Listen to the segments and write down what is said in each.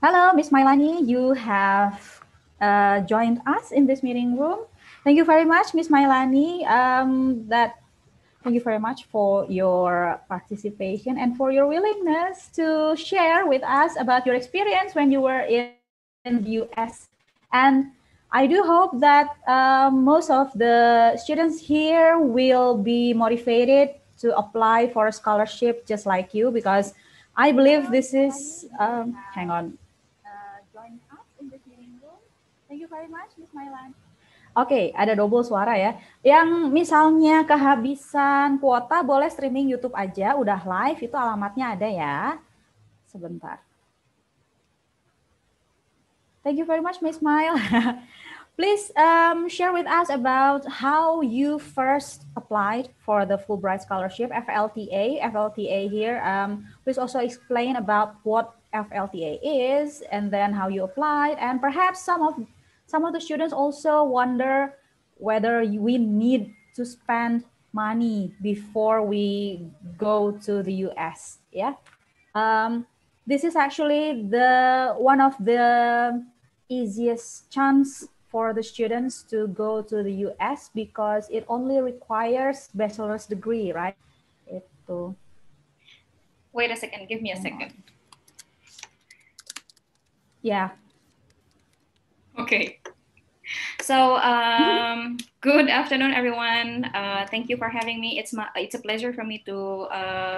Hello, Miss Mailani. You have joined us in this meeting room. Thank you very much, Miss Mailani. Thank you very much for your participation and for your willingness to share with us about your experience when you were in the US. And I do hope that most of the students here will be motivated to apply for a scholarship just like you, because I believe this is, hang on, join us in this meeting room. Thank you very much, Miss Mailan. Oke, ada double suara ya. Yang misalnya kehabisan kuota boleh streaming YouTube aja, udah live, itu alamatnya ada ya. Sebentar. Thank you very much, Miss Mail. Please share with us about how you first applied for the Fulbright Scholarship, FLTA. FLTA here. Please also explain about what FLTA is, and then how you applied, and perhaps some of the students also wonder whether we need to spend money before we go to the US. Yeah. This is actually one of the easiest chance for the students to go to the US, because it only requires bachelor's degree, right? Itu. Wait a second, give me a second. Yeah. Okay. So good afternoon, everyone. Thank you for having me. It's a pleasure for me to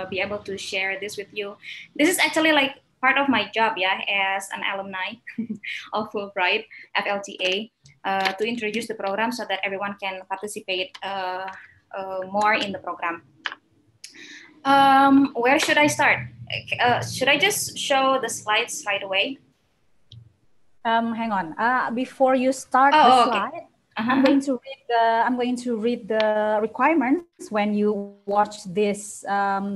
be able to share this with you. This is actually like part of my job, yeah, as an alumni of Fulbright FLTA, to introduce the program so that everyone can participate more in the program. Where should I start? Should I just show the slides right away? Hang on. Before you start the slide, okay. I'm going to read the requirements when you watch this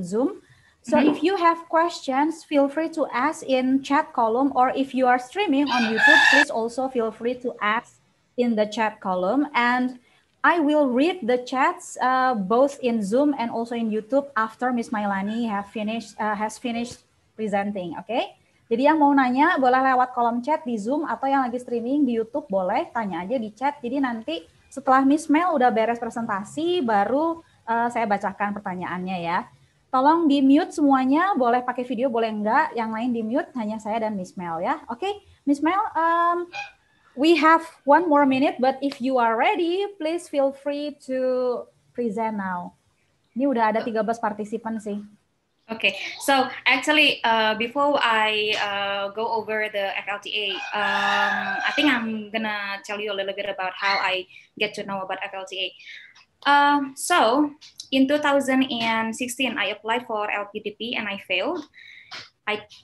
Zoom. So if you have questions, feel free to ask in chat column, or if you are streaming on YouTube, please also feel free to ask in the chat column. And I will read the chats both in Zoom and also in YouTube after Miss Mailani has finished presenting. Okay. Jadi yang mau nanya boleh lewat kolom chat di Zoom, atau yang lagi streaming di YouTube boleh tanya aja di chat. Jadi nanti setelah Miss Mel udah beres presentasi, baru saya bacakan pertanyaannya ya. Tolong di mute semuanya, boleh pakai video, boleh enggak. Yang lain di mute, hanya saya dan Miss Mel ya. Oke, Miss Mel, we have 1 more minute, but if you are ready, please feel free to present now. Ini udah ada 13 partisipan sih. Okay, so actually, before I go over the FLTA, I think I'm gonna tell you a little bit about how I get to know about FLTA. So in 2016, I applied for LPDP and I failed.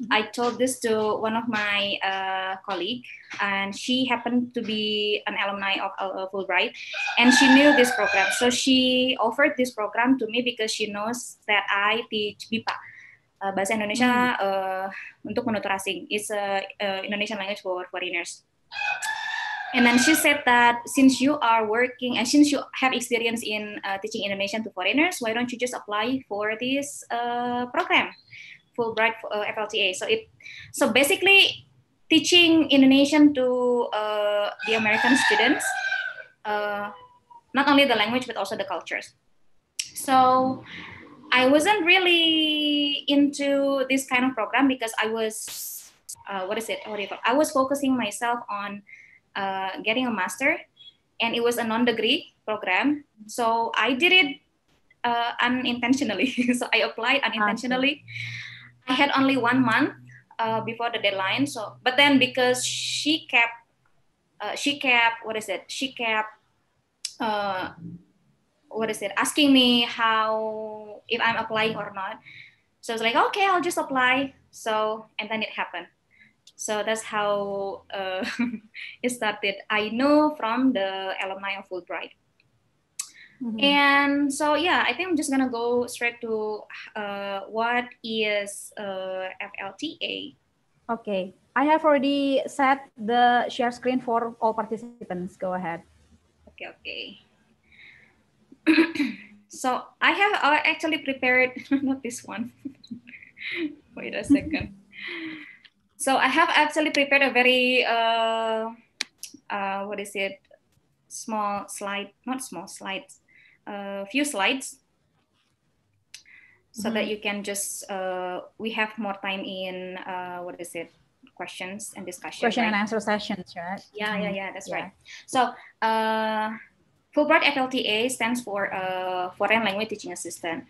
I told this to one of my colleague, and she happened to be an alumni of Fulbright, and she knew this program. So she offered this program to me because she knows that I teach BIPA, Bahasa Indonesia untuk penutur asing. It's a Indonesian language for foreigners. And then she said that since you are working and since you have experience in teaching Indonesian to foreigners, why don't you just apply for this program? Fulbright FLTA. So basically, teaching Indonesian to the American students, not only the language but also the cultures. So I wasn't really into this kind of program because I was I was focusing myself on getting a master, and it was a non-degree program. So I did it unintentionally. So I applied unintentionally. I had only 1 month before the deadline. So, but then because she kept asking me if I'm applying or not. So I was like, okay, I'll just apply. So, and then it happened. So that's how it started. I know from the alumni of Fulbright. And so, yeah, I think I'm just gonna go straight to what is FLTA. Okay, I have already set the share screen for all participants. Go ahead. Okay. So I actually prepared, not this one. Wait a second. So I have actually prepared a very, small slide, not small slides, few slides, so that you can just, we have more time in, questions and discussion. Question and answer sessions, right? Yeah, that's right. So Fulbright FLTA stands for Foreign Language Teaching Assistant.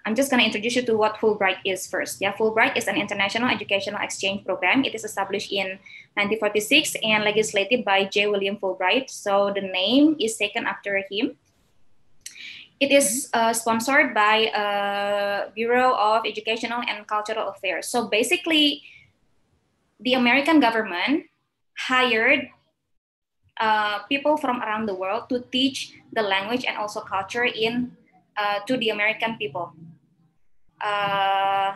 I'm just going to introduce you to what Fulbright is first. Yeah, Fulbright is an international educational exchange program. It is established in 1946 and legislated by J. William Fulbright. So the name is taken after him. It is sponsored by Bureau of Educational and Cultural Affairs. So basically, the American government hired people from around the world to teach the language and also culture to the American people.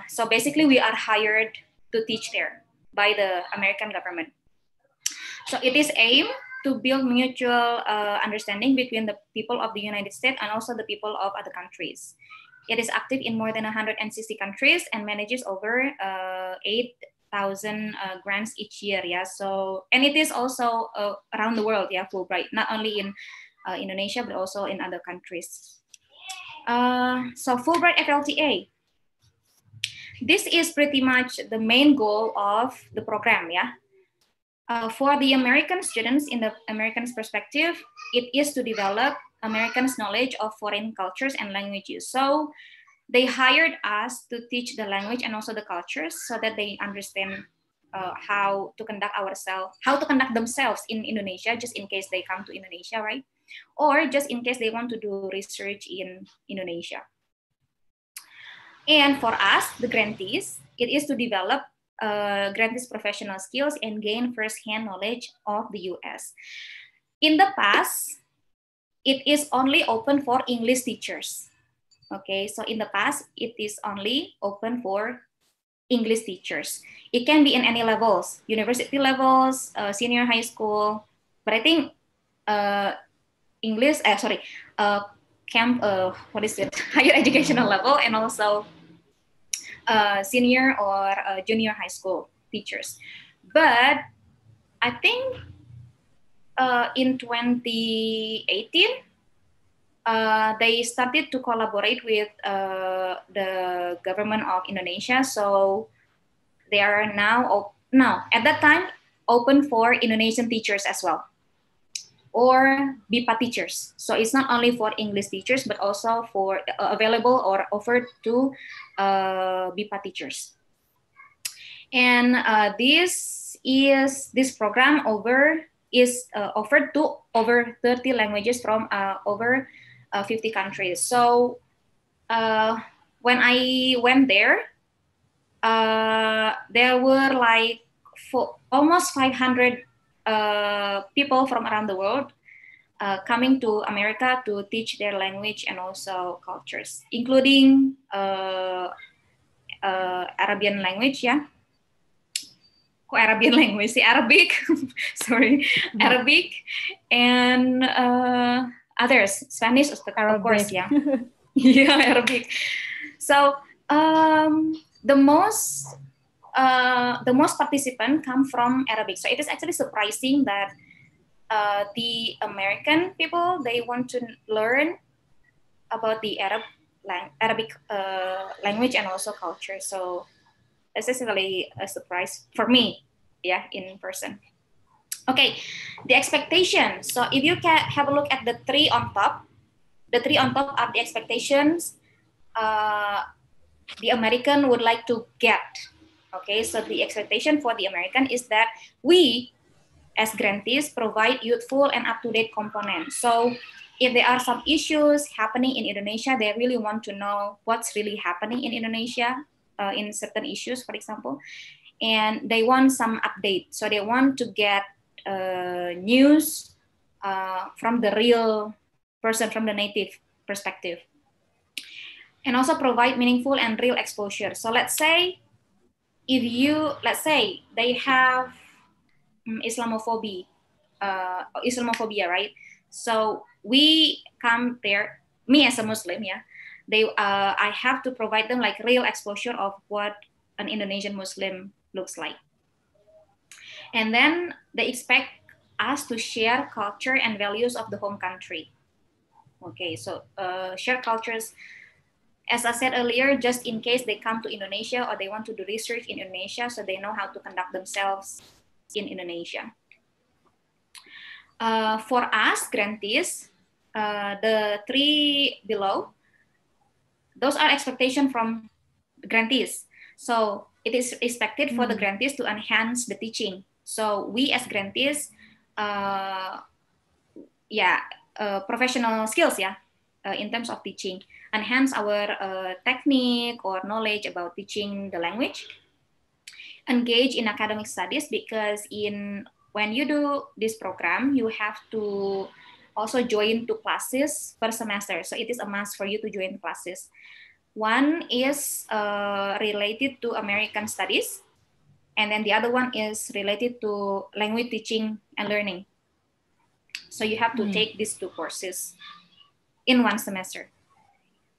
So basically, we are hired to teach there by the American government. So it is aimed to build mutual understanding between the people of the United States and also the people of other countries. It is active in more than 160 countries and manages over 8,000 grants each year. Yeah. So, and it is also around the world. Yeah, Fulbright, not only in Indonesia but also in other countries. So Fulbright FLTA. This is pretty much the main goal of the program. Yeah. For the American students, in the Americans' perspective, it is to develop Americans' knowledge of foreign cultures and languages. So they hired us to teach the language and also the cultures so that they understand how to conduct themselves in Indonesia, just in case they come to Indonesia, right? Or just in case they want to do research in Indonesia. And for us, the grantees, it is to develop grantees' professional skills and gain first-hand knowledge of the US. In the past, it is only open for English teachers. Okay, so in the past, it is only open for English teachers. It can be in any levels, university levels, senior high school, but I think higher educational level, and also senior or junior high school teachers. But I think in 2018, they started to collaborate with the government of Indonesia. So they are now at that time open for Indonesian teachers as well, or BIPA teachers. So it's not only for English teachers, but also for available or offered to BIPA teachers. And this program is offered to over 30 languages from over 50 countries. So when I went there were like almost 500 people from around the world coming to America to teach their language and also cultures, including Arabian language, yeah. Arabian language, Arabic, sorry, Arabic, and others, Spanish, of course, yeah. Yeah, Arabic. So the most participants come from Arabic. So it is actually surprising that the American people, they want to learn about the Arabic language and also culture. So this is really a surprise for me, yeah, in person. Okay, the expectation. So if you can have a look at the three on top are the expectations the American would like to get. Okay, so the expectation for the American is that we, as grantees, provide youthful and up-to-date components. So if there are some issues happening in Indonesia, they really want to know what's really happening in Indonesia in certain issues, for example, and they want some update. So they want to get news from the real person, from the native perspective, and also provide meaningful and real exposure. So let's say they have Islamophobia, right? So we come there, me as a Muslim, yeah, I have to provide them like real exposure of what an Indonesian Muslim looks like. And then they expect us to share culture and values of the home country. Okay, so share cultures, as I said earlier, just in case they come to Indonesia or they want to do research in Indonesia, so they know how to conduct themselves in Indonesia. For us, grantees, the three below, those are expectations from grantees. So it is expected for the grantees to enhance the teaching. So we as grantees, professional skills, in terms of teaching, enhance our technique or knowledge about teaching the language, engage in academic studies, because when you do this program, you have to also join 2 classes per semester. So it is a must for you to join classes. One is related to American studies, and then the other one is related to language teaching and learning. So you have to take these 2 courses in 1 semester.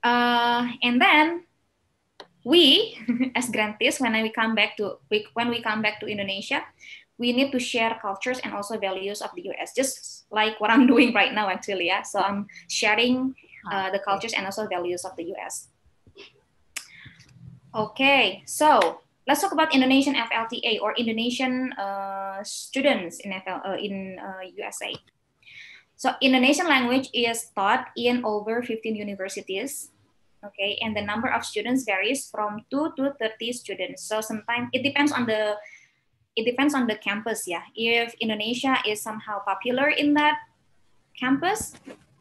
And then we, as grantees, when we come back to Indonesia, we need to share cultures and also values of the US, just like what I'm doing right now, actually. Yeah, so I'm sharing the cultures and also values of the US. Okay, so let's talk about Indonesian FLTA, or Indonesian students in USA. So Indonesian language is taught in over 15 universities. Okay, and the number of students varies from 2 to 30 students. So sometimes it depends on the campus. Yeah, if Indonesia is somehow popular in that campus,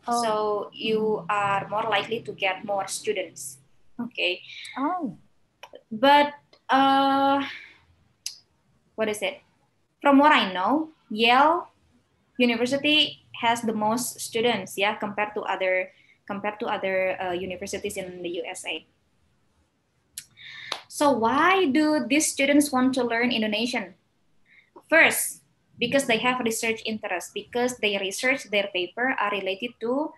so you are more likely to get more students. Okay. But what is it? From what I know, Yale University has the most students, compared to other universities in the USA. So why do these students want to learn Indonesian? First, because they have research interest, because they research their paper are related to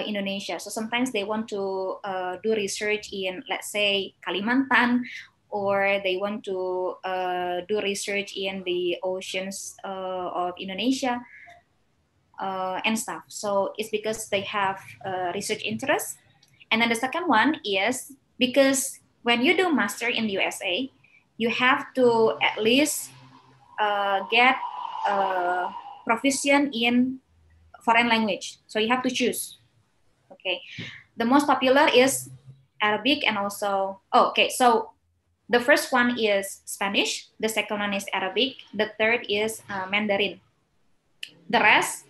Indonesia. So sometimes they want to do research in, let's say, Kalimantan, or they want to do research in the oceans of Indonesia and stuff. So it's because they have research interest. And then the second one is because when you do master in the USA, you have to at least get proficient in foreign language. So you have to choose. Okay. The most popular is Arabic and also, so the first one is Spanish, the second one is Arabic, the third is Mandarin. The rest,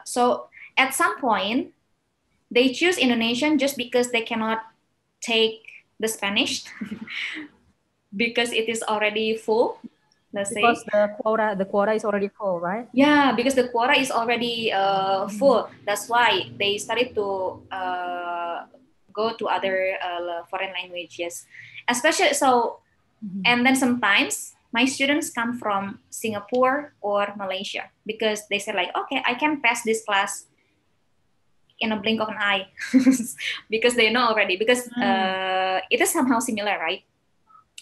so at some point, they choose Indonesian just because they cannot take the Spanish because it is already full. Because the quota is already full, right? Yeah, because the quota is already full. That's why they started to go to other foreign languages, especially so. And then sometimes my students come from Singapore or Malaysia because they say like, okay, I can pass this class in a blink of an eye because they know already, because it is somehow similar, right?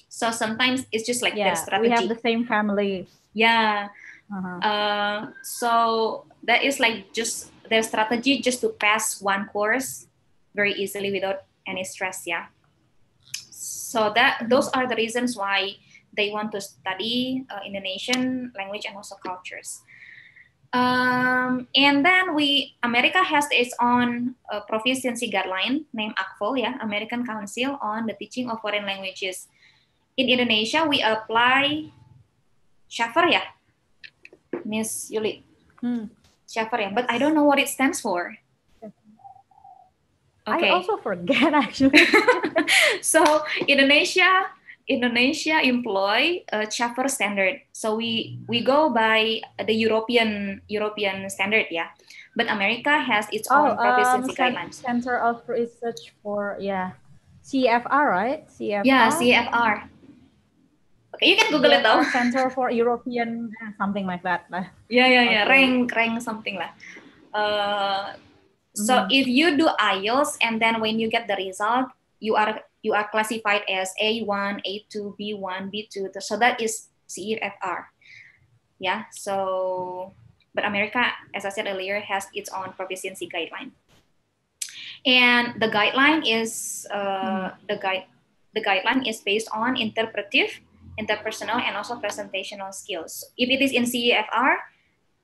So sometimes it's just like their strategy. We have the same family. Yeah. So that is like just their strategy, just to pass one course very easily without any stress. Yeah. So those are the reasons why they want to study Indonesian language and also cultures. And then America has its own proficiency guideline named ACFL, American Council on the Teaching of Foreign Languages. In Indonesia, we apply SHAFER, Miss Youlee. SHAFER, but I don't know what it stands for. Okay. I also forget, actually. So Indonesia employ a SHAFER standard. So we go by the European standard, But America has its own proficiency guidelines. Center of Research for CFR, right? CFR. Yeah, CFR. Okay, you can Google it though. Center for European, something like that. Yeah. Okay. Rank something lah. So if you do IELTS and then when you get the result, you are you are classified as A1, A2, B1, B2. So that is CEFR. Yeah, so, but America, as I said earlier, has its own proficiency guideline. And the guideline is, the guideline is based on interpretive, interpersonal, and also presentational skills. If it is in CEFR,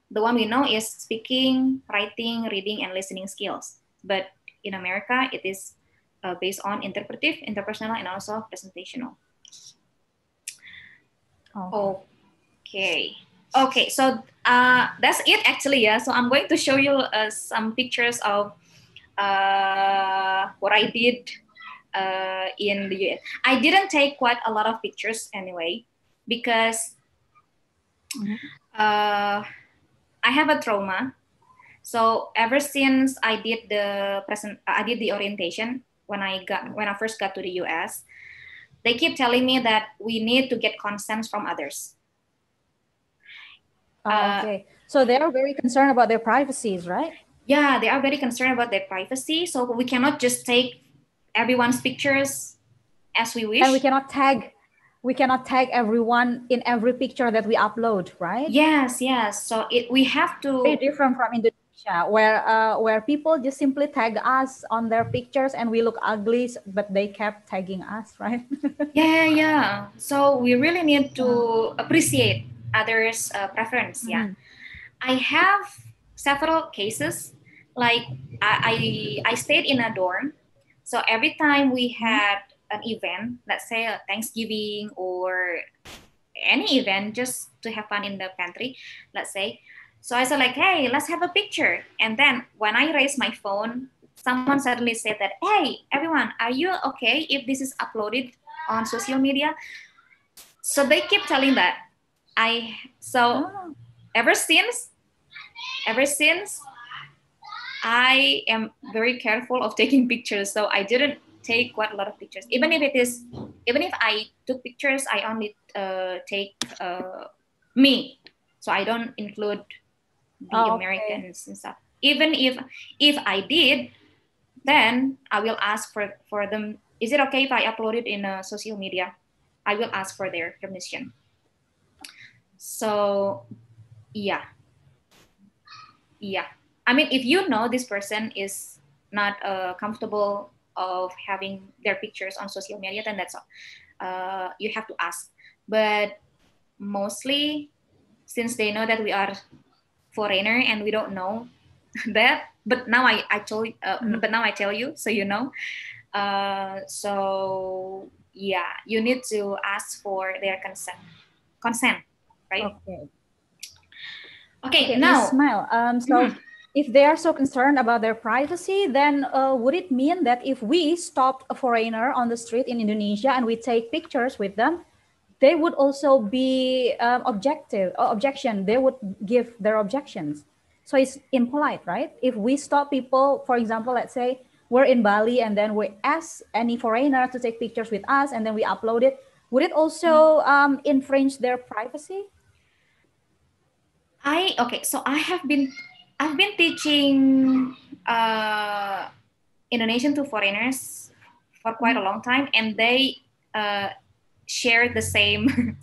the one we know is speaking, writing, reading, and listening skills. But in America, it is based on interpretive, interpersonal, and also presentational. Okay. Okay, so that's it actually, yeah. So I'm going to show you some pictures of what I did in the US. I didn't take quite a lot of pictures anyway, because I have a trauma. So ever since I did the orientation when I first got to the US, they keep telling me that we need to get consent from others. Okay, so they are very concerned about their privacies, right? Yeah, they are very concerned about their privacy. So we cannot just take everyone's pictures as we wish. And we cannot tag everyone in every picture that we upload, right? Yes, yes. So we have to. Very different from Indonesia, where people just simply tag us on their pictures and we look ugly, but they kept tagging us, right? Yeah. So we really need to appreciate others' preference. Yeah, I have several cases. Like I stayed in a dorm, so every time we had an event, let's say a Thanksgiving or any event, just to have fun in the pantry, let's say. So I said like, hey, let's have a picture. And then when I raised my phone, someone suddenly said that, hey, everyone, are you okay if this is uploaded on social media? So they keep telling that. Ever since I am very careful of taking pictures. So I didn't take quite a lot of pictures. Even if I took pictures, I only take me. So I don't include the Americans and stuff. Even if I did, then I will ask for them. Is it okay if I upload it in social media? I will ask for their permission. So yeah. I mean, if you know this person is not comfortable of having their pictures on social media, then that's all. You have to ask. But mostly, since they know that we are foreigner and we don't know that, but now I tell you, so you know. So yeah, you need to ask for their consent, right? Okay, now, Ismail, so if they are so concerned about their privacy, then would it mean that if we stopped a foreigner on the street in Indonesia and we take pictures with them, they would also be objection? They would give their objections. So it's impolite, right? If we stop people, for example, let's say we're in Bali and then we ask any foreigner to take pictures with us and then we upload it, would it also infringe their privacy? So I've been teaching Indonesian to foreigners for quite a long time, and they share the same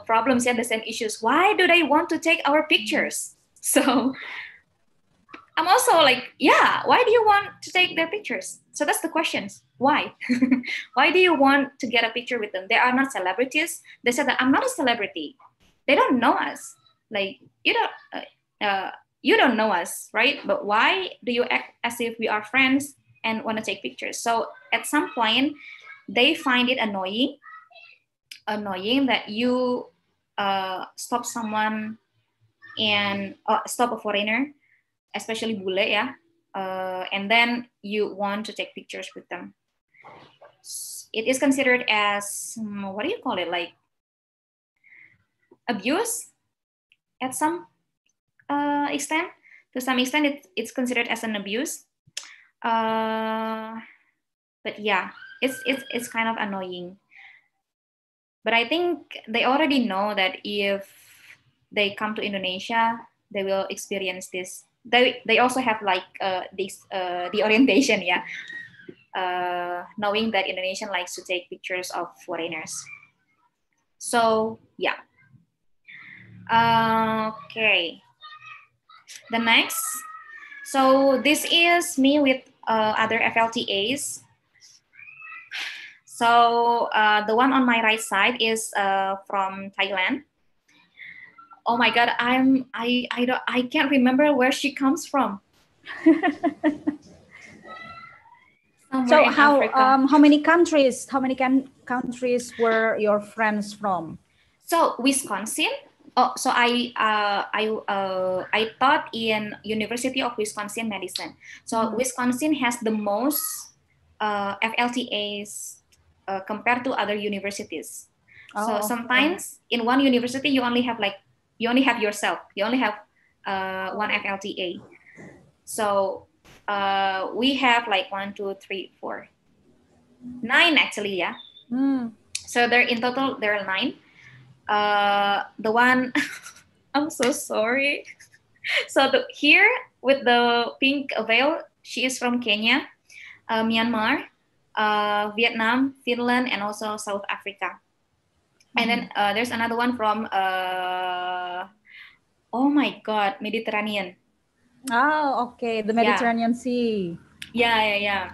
problems and the same issues. Why do they want to take our pictures? So I'm also like, yeah, why do you want to take their pictures? So that's the questions. Why? Why do you want to get a picture with them? They are not celebrities. They said that I'm not a celebrity. They don't know us. Like, you don't know us, right? But why do you act as if we are friends and want to take pictures? So at some point, they find it annoying that you stop someone and stop a foreigner, especially bule, yeah, and then you want to take pictures with them. It is considered as, what do you call it, like abuse at some extent. To some extent, it's considered as an abuse. But yeah, it's kind of annoying. But I think they already know that if they come to Indonesia, they will experience this. They also have like the orientation, yeah. knowing that Indonesian likes to take pictures of foreigners. So yeah. Okay. The next. So this is me with other FLTAs. So the one on my right side is from Thailand. Oh my God, I can't remember where she comes from. So how many countries were your friends from? So Wisconsin. Oh, so I taught in University of Wisconsin-Madison. So Wisconsin has the most FLTAs compared to other universities. So sometimes in one university you only have yourself. You only have one FLTA. So we have like 1, 2, 3, 4, 9 actually, yeah. So in total there are 9. The one I'm so sorry. So here with the pink veil, she is from Kenya, Myanmar, Vietnam, Finland, and also South Africa. And then there's another one from oh my God, Mediterranean. Oh, okay, the Mediterranean Sea. Yeah.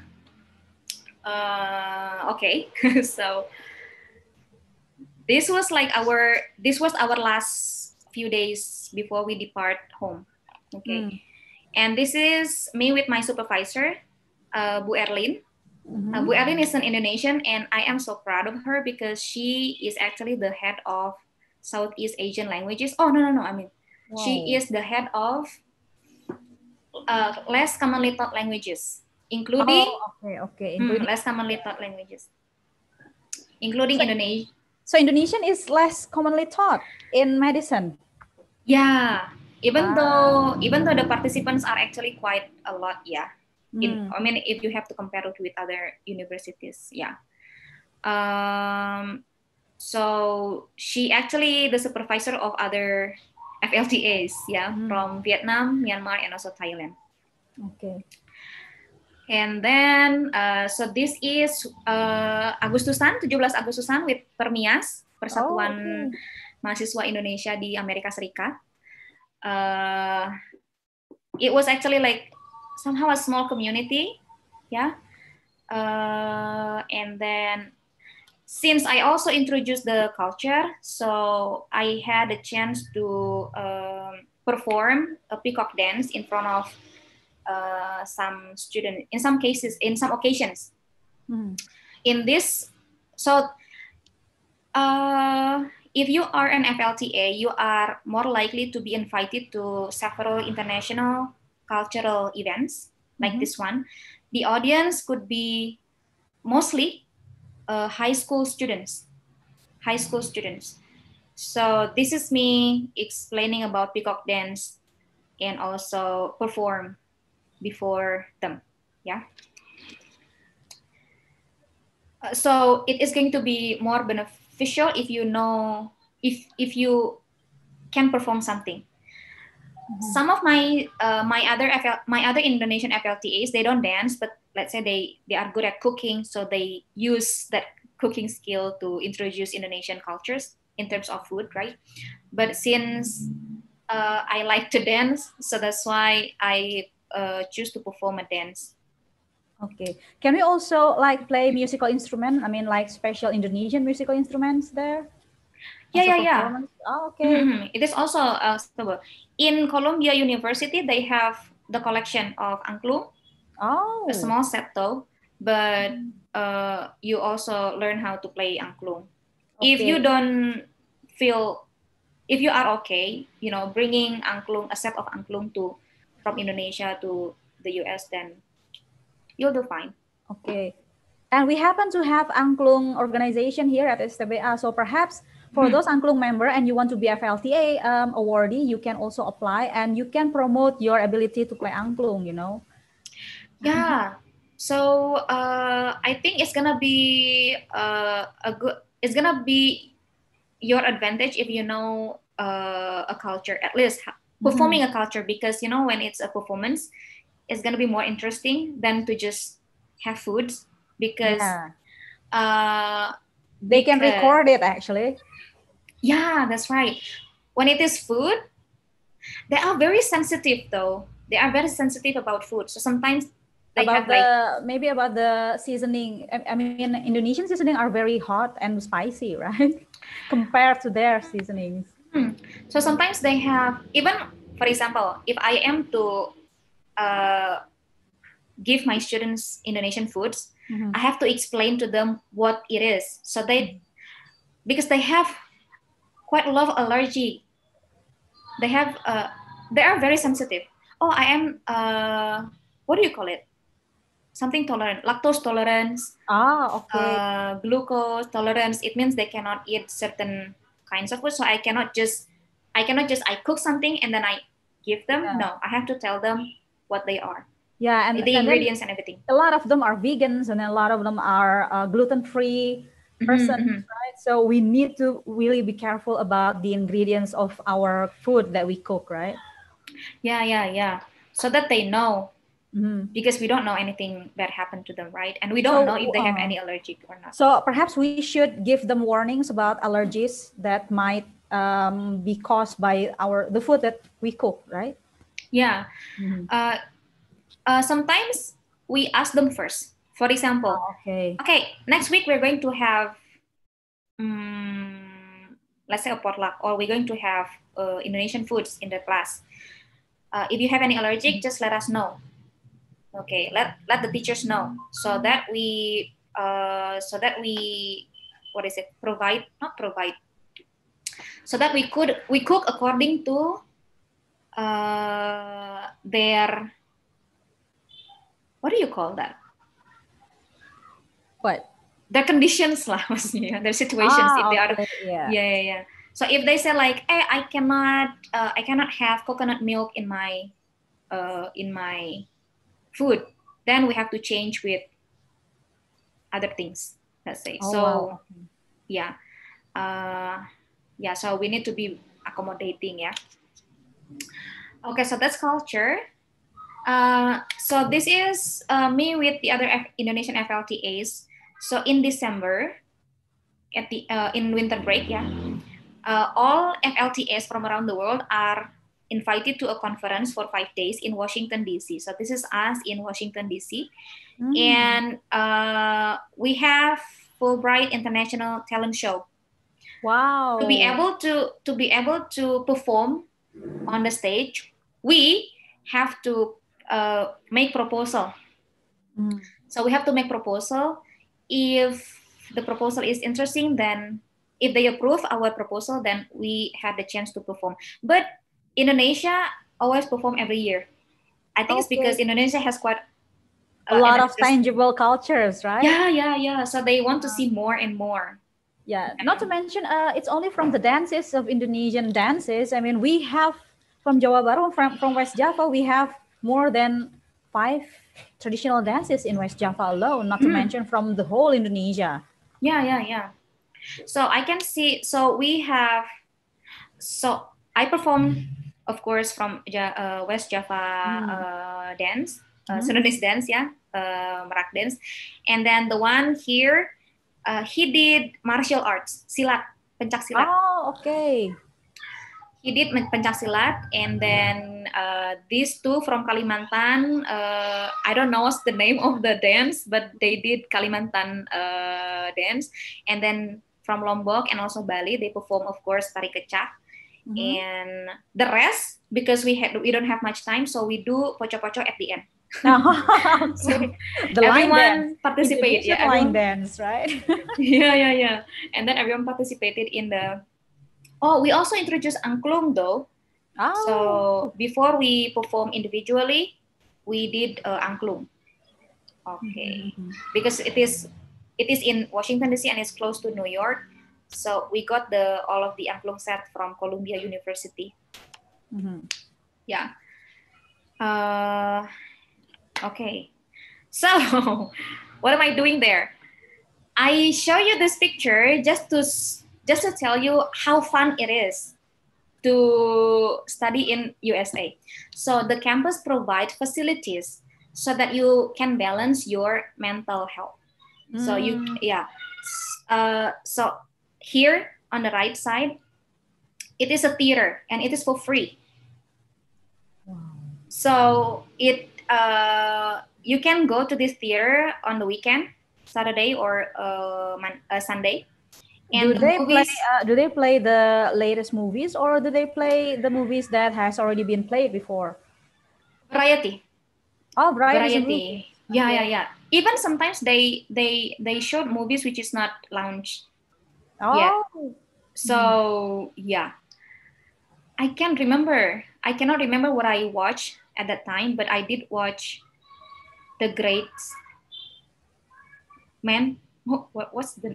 Okay, so this was our last few days before we depart home. Okay, and this is me with my supervisor, Bu Erlin. Bu Erlin is an Indonesian, and I am so proud of her because she is actually the head of Southeast Asian languages. Oh no! I mean, she is the head of less commonly taught languages, including less commonly taught languages, including Indonesian. So Indonesian is less commonly taught in medicine. Yeah, even though the participants are actually quite a lot, yeah. I mean, if you have to compare it with other universities, yeah. So she actually the supervisor of other FLTAs, yeah, from Vietnam, Myanmar, and also Thailand. Okay. And then, so this is Agustusan, 17 Agustusan with Permias, Persatuan Mahasiswa Indonesia di Amerika Serikat. It was actually like somehow a small community, yeah. And then, since I also introduced the culture, so I had a chance to perform a peacock dance in front of some students, in some occasions. In this, so if you are an FLTA, you are more likely to be invited to several international cultural events like this one. The audience could be mostly high school students. So this is me explaining about peacock dance and also perform before them, yeah. So it is going to be more beneficial if you know, if you can perform something. Some of my other Indonesian FLTAs, they don't dance, but let's say they are good at cooking, so they use that cooking skill to introduce Indonesian cultures in terms of food, right? But since I like to dance, so that's why I choose to perform a dance. Okay. Can we also like play musical instrument? I mean, like special Indonesian musical instruments there? Yeah. Oh, okay. It is also in Columbia University. They have the collection of angklung. Oh. A small set though, but you also learn how to play angklung. Okay. If you don't feel, if you are okay, you know, bringing angklung, a set of angklung from Indonesia to the US, then you'll do fine. Okay. And we happen to have angklung organization here at STBA. So perhaps for those angklung member and you want to be FLTA awardee, you can also apply and you can promote your ability to play angklung, you know? Yeah. So I think it's gonna be it's gonna be your advantage if you know a culture, at least performing a culture, because you know when it's a performance, it's gonna be more interesting than to just have foods. because they can record it actually. Yeah, that's right. When it is food, they are very sensitive though. They are very sensitive about food. So sometimes they about have maybe about the seasoning. I mean, Indonesian seasoning are very hot and spicy, right? Compared to their seasonings. So sometimes they have, even for example, if I am to give my students Indonesian foods, I have to explain to them what it is. So because they have quite a lot of allergy. They are very sensitive. Oh, I am, what do you call it? Something tolerant, lactose tolerance, Okay. Glucose tolerance. It means they cannot eat certain kinds of food. So I cannot just I cook something and then I give them. No, I have to tell them what they are. Yeah, and the ingredients and everything. A lot of them are vegans, and a lot of them are gluten-free persons, right? So we need to really be careful about the ingredients of our food that we cook, right? Yeah. So that they know. Because we don't know anything that happened to them, right? And we don't know if they have any allergic or not. So perhaps we should give them warnings about allergies that might be caused by the food that we cook, right? Yeah. Sometimes we ask them first. For example, okay, next week we're going to have, let's say a potluck, or we're going to have Indonesian foods in the class. If you have any allergic, just let us know. Okay, let the teachers know so that we provide, so that we cook according to their, what do you call that? What? Their conditions lah, maksudnya, their situations. If they are, yeah. So if they say like, hey, I cannot have coconut milk in my food, then we have to change with other things, let's say. Yeah. So we need to be accommodating, yeah. Okay, so that's culture. So this is me with the other Indonesian FLTAs. So in December, at the in winter break, all FLTAs from around the world are invited to a conference for 5 days in Washington, D.C. So this is us in Washington, D.C. And we have Fulbright International Talent Show. Wow. To be able to perform on the stage, we have to make proposal. So we have to make proposal. If the proposal is interesting, then if they approve our proposal, then we have the chance to perform. But Indonesia always perform every year. I think it's because Indonesia has quite a lot of tangible cultures, right? Yeah. So they want to see more and more. Yeah, not to mention, it's only from the dances of Indonesian dances. I mean, we have from Jawa Baru, from West Java, we have more than 5 traditional dances in West Java alone, not to mention from the whole Indonesia. Yeah. So I can see, so I perform, of course, from West Java dance, Sundanese dance, Merak dance. And then the one here, he did martial arts, silat, pencak silat. Oh, okay. He did pencak silat, and then these two from Kalimantan, I don't know what's the name of the dance, but they did Kalimantan dance. And then from Lombok and also Bali, they perform, of course, tari kecak. And the rest, because we don't have much time, so we do poco-poco at the end. So everyone participated. Line dance, right? Yeah. And then everyone participated in the. Oh, we also introduced angklung though. So before we perform individually, we did angklung. Okay, because it is in Washington DC and it's close to New York. So we got all of the angklung set from Columbia University. Yeah. Okay. So what am I doing there? I show you this picture just to tell you how fun it is to study in USA. So the campus provides facilities so that you can balance your mental health. So so here on the right side, it is a theater and it is for free. Wow. So you can go to this theater on the weekend, Saturday or Sunday. And do they play the latest movies, or do they play the movies that has already been played before? Variety. Oh, variety. Yeah, okay. yeah, yeah. Even sometimes they showed movies which is not launched yet. So yeah, I cannot remember what I watched at that time, but I did watch The Great Man. What's the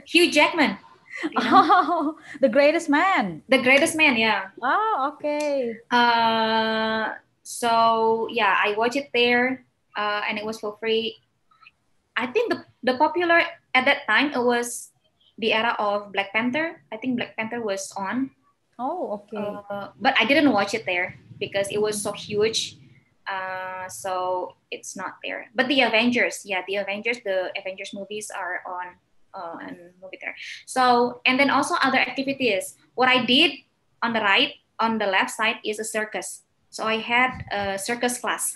Hugh Jackman? You know? Oh, The Greatest Man. The Greatest Man, yeah. Oh, okay. So yeah, I watched it there, and it was for free. I think the popular at that time, it was the era of Black Panther. I think Black Panther was on. Oh, okay. But I didn't watch it there because it was so huge. So it's not there. But the Avengers, the Avengers movies are on and movie there. So, and then also other activities. What I did on the left side is a circus. So I had a circus class.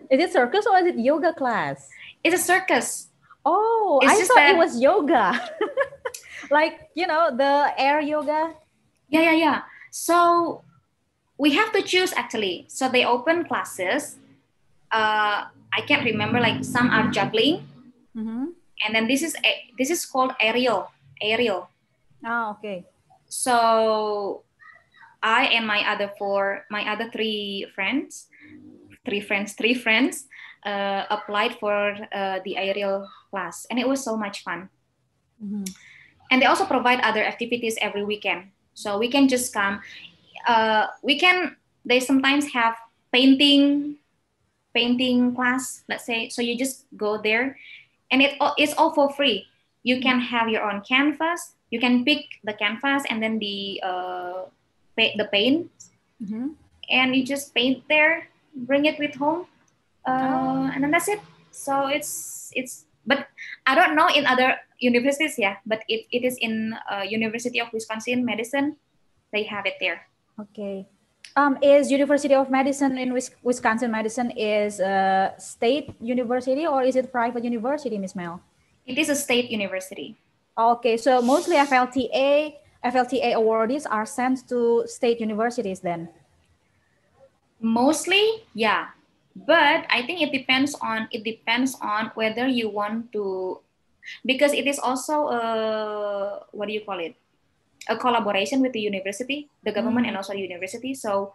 Is it circus or is it yoga class? It's a circus. Oh, I thought it was yoga. Like, the air yoga. Yeah. So we have to choose actually. So they open classes. I can't remember, like some are juggling. And then this is called aerial. Oh, okay. So I and my other three friends applied for the aerial class, and it was so much fun. And they also provide other activities every weekend, so we can just come. They sometimes have painting class, let's say. So you just go there, and it's all for free. You can have your own canvas. You can pick the canvas and then the paint, and you just paint there, bring it with home, and then that's it. So it's. But I don't know in other universities, but it is in University of Wisconsin Madison. They have it there. Okay. Is University of Madison in Wisconsin Madison is a state university, or is it private university, Ms. Mel? It is a state university. Okay, so mostly FLTA awardees are sent to state universities then? Mostly, yeah. But I think it depends on whether you want to, because it is also what do you call it? A collaboration with the university, the government, and also the university. So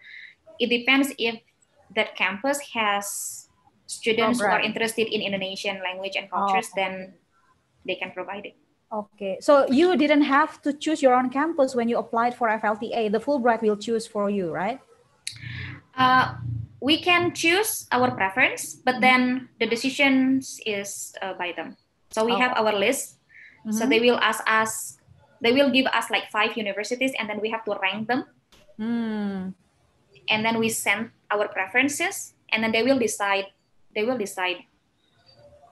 it depends if that campus has students who are interested in Indonesian language and cultures, then they can provide it. Okay, so you didn't have to choose your own campus when you applied for FLTA. The Fulbright will choose for you, right? We can choose our preference, but then the decisions is by them. So we have our list. So they will ask us, they will give us like 5 universities, and then we have to rank them. And then we send our preferences, and then they will decide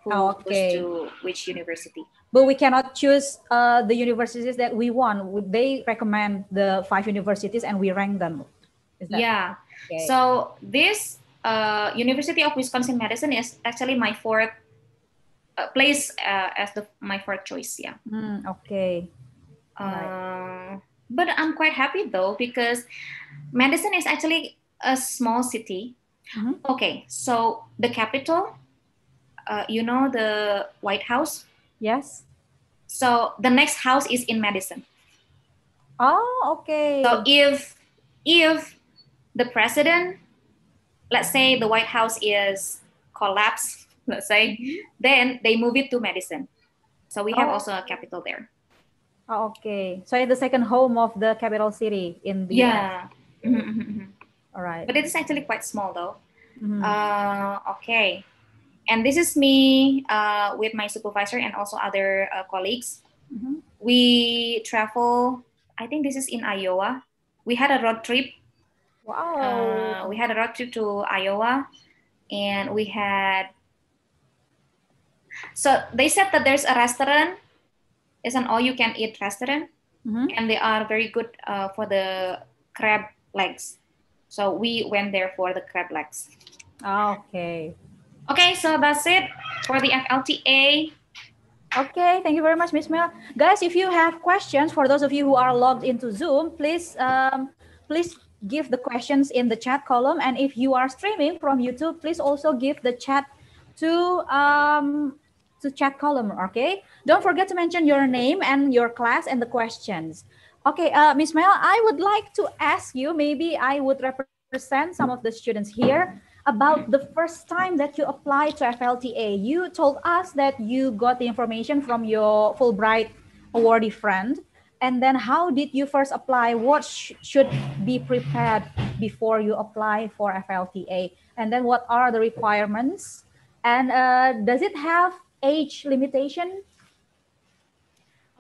who goes to which university. But we cannot choose the universities that we want. They recommend the 5 universities and we rank them. Is that okay? So this University of Wisconsin Madison is actually my fourth place as my fourth choice. Yeah. Okay. But I'm quite happy though, because Madison is actually a small city. Okay, so the capital, the White House? Yes. So the next house is in Madison. Oh, okay. So if the president, let's say the White House is collapsed, let's say, then they move it to Madison. So we have also a capital there. Oh, okay. So it's the second home of the capital city in the US. All right. But it is actually quite small though. Okay. And this is me with my supervisor and also other colleagues. We travel, I think this is in Iowa. We had a road trip. Wow. We had a road trip to Iowa, and we had, So they said that there's a restaurant. It's an all-you-can-eat restaurant, and they are very good for the crab legs. So we went there for the crab legs. Okay. Okay, so that's it for the FLTA. Okay, thank you very much, Miss Mel. Guys, if you have questions, for those of you who are logged into Zoom, please give the questions in the chat column. And if you are streaming from YouTube, please also give the chat to chat column. Okay, don't forget to mention your name and your class and the questions. Okay, Miss Mel, I would like to ask you, maybe I would represent some of the students here about the first time that you applied to FLTA. You told us that you got the information from your Fulbright awardee friend. And then how did you first apply? What should be prepared before you apply for FLTA? And then what are the requirements? And does it have age limitation?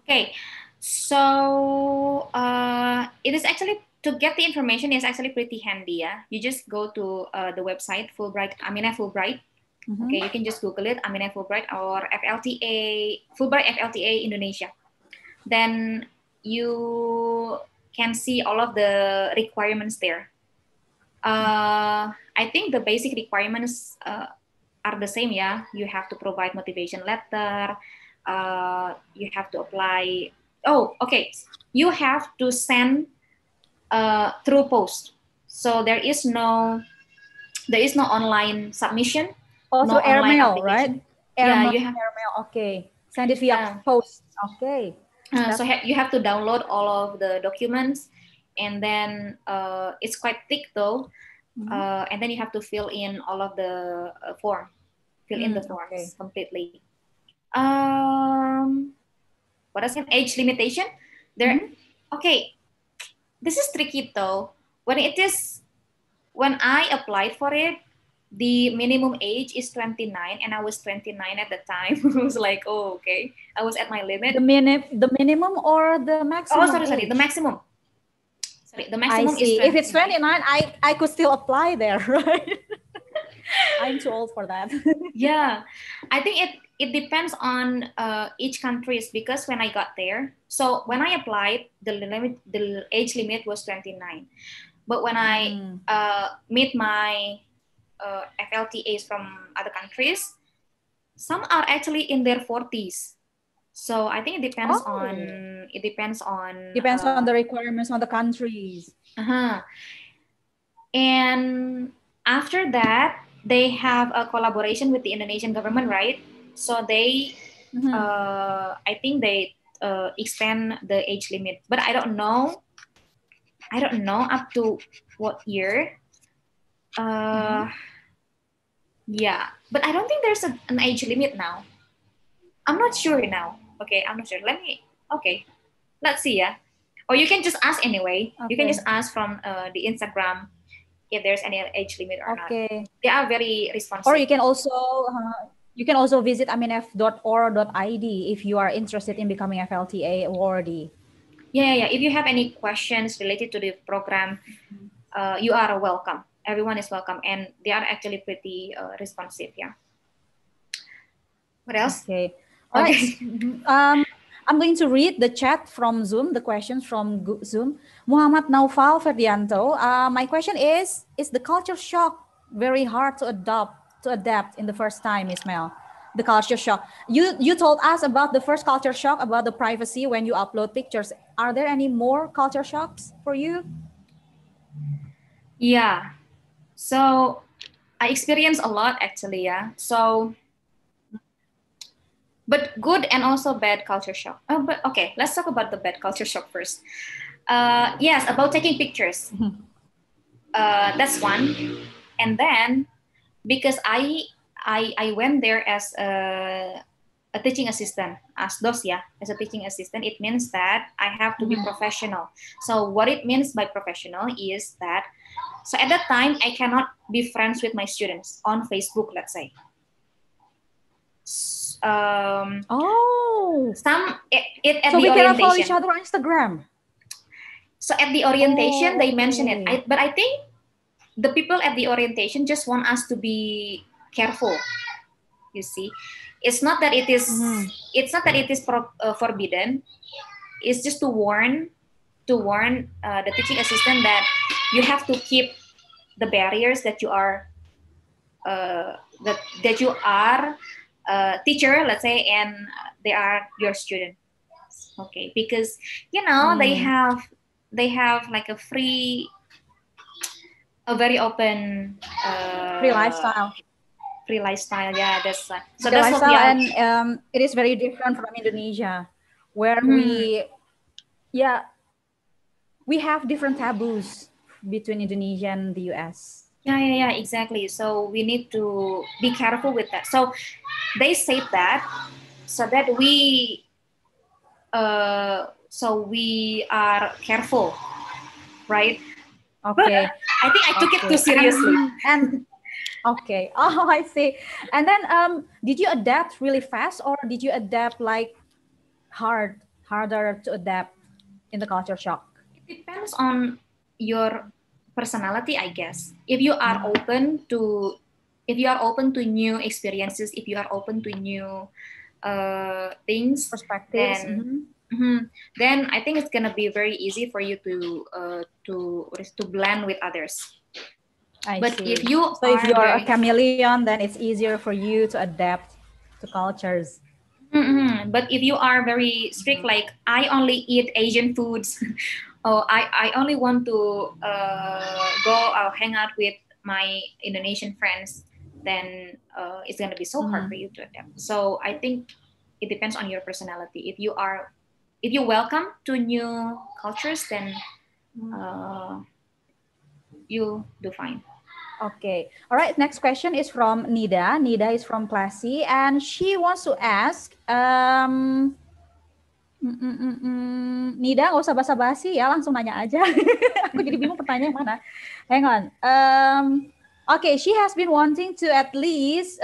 Okay, so it is actually, to get the information is actually pretty handy. Yeah, you just go to the website Fulbright, Aminah Fulbright. Okay, you can just Google it, Aminah Fulbright or FLTA, Fulbright FLTA Indonesia. Then you can see all of the requirements there. I think the basic requirements are the same. Yeah, you have to provide motivation letter. You have to apply. Oh, okay. You have to send through post. So there is no online submission. Oh, no through airmail, right? Yeah, you have airmail. Okay, send it via post. Okay. So you have to download all of the documents, and then it's quite thick though. And then you have to fill in all of the form. Fill in the forms completely. What is it? Age limitation? There. Okay, this is tricky though. When I applied for it, the minimum age is 29, and I was 29 at the time. I was like, oh, okay. I was at my limit. The minimum or the maximum? Oh, sorry, the maximum. Sorry, the maximum is 29. If it's 29, I could still apply there, right? I'm too old for that. Yeah, I think it depends on each countries, because when I got there, so when I applied, the age limit was 29. But when I meet my FLTAs from other countries, some are actually in their 40s. So I think it depends on the requirements on the countries. And after that, they have a collaboration with the Indonesian government, right? So they, I think they extend the age limit, but I don't know up to what year. Yeah, but I don't think there's an age limit now. I'm not sure now. Okay, I'm not sure. Let's see. Yeah, or you can just ask anyway. You can just ask from the Instagram if there's any age limit or not. They are very responsive. Or you can also visit aminef.or.id if you are interested in becoming FLTA awardee. Yeah. If you have any questions related to the program, you are welcome. Everyone is welcome, and they are actually pretty responsive. Yeah. What else? Okay. All right. I'm going to read the chat from Zoom, the questions from Zoom. Muhammad Naufal Ferdianto. My question is the culture shock very hard to adapt in the first time, Ismail? The culture shock. You told us about the first culture shock, about the privacy when you upload pictures. Are there any more culture shocks for you? Yeah. So I experienced a lot actually, yeah. So, but good and also bad culture shock. But okay, let's talk about the bad culture shock first. Yes, about taking pictures. That's one. And then because I went there as a teaching assistant, as a teaching assistant, it means that I have to be professional. So what it means by professional is that, so at that time, I cannot be friends with my students on Facebook, let's say. So we cannot follow each other on Instagram. So at the orientation, they mention it. But I think the people at the orientation just want us to be careful, you see. It's not that it is. It's not that it is forbidden. It's just to warn the teaching assistant that you have to keep the barriers that you are that you are a teacher, let's say, and they are your student. Okay, because you know they have like a very open free lifestyle. Free lifestyle, yeah, that's so free that's what we lifestyle, are. and it is very different from Indonesia, where we have different taboos between Indonesia and the US. Yeah, exactly. So we need to be careful with that. So they say that so that we are careful, right? Okay. But I think I took it too seriously. And okay. Oh, I see. And then did you adapt really fast, or did you adapt like harder to adapt in the culture shock? It depends on your personality, I guess. If you are open to new experiences, if you are open to new things, perspectives, then I think it's gonna be very easy for you to blend with others. But see. If you are a chameleon, then it's easier for you to adapt to cultures. But if you are very strict, like I only eat Asian foods, or I only want to go or hang out with my Indonesian friends, then it's gonna be so hard for you to adapt. So I think it depends on your personality. If you welcome to new cultures, then you do fine. Okay. All right. Next question is from Nida. Nida is from Classy, and she wants to ask, Nida, nggak usah basa-basi ya, langsung nanya aja. Aku jadi bingung pertanyaan mana. Hang on. Okay, she has been wanting to at least,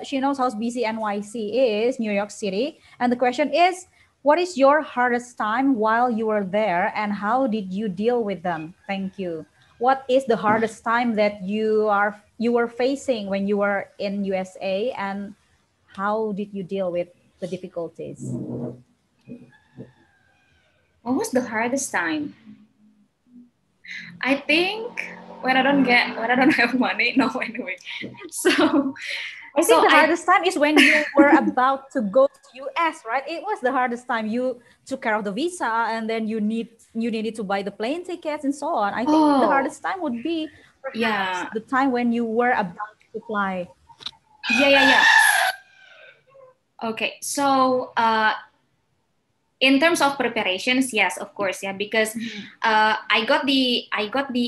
she knows how busy NYC is, New York City. And the question is, what is your hardest time while you were there, and how did you deal with them? Thank you. What is the hardest time that you were facing when you were in USA, and how did you deal with the difficulties? What was the hardest time? I think when I don't have money. No, anyway. So I think the hardest time is when you were about to go to US, right? It was the hardest time. You took care of the visa, and then you needed to buy the plane tickets and so on. I think the hardest time would be perhaps the time when you were about to fly. Yeah. Okay, so in terms of preparations, yes, of course, yeah, because I got the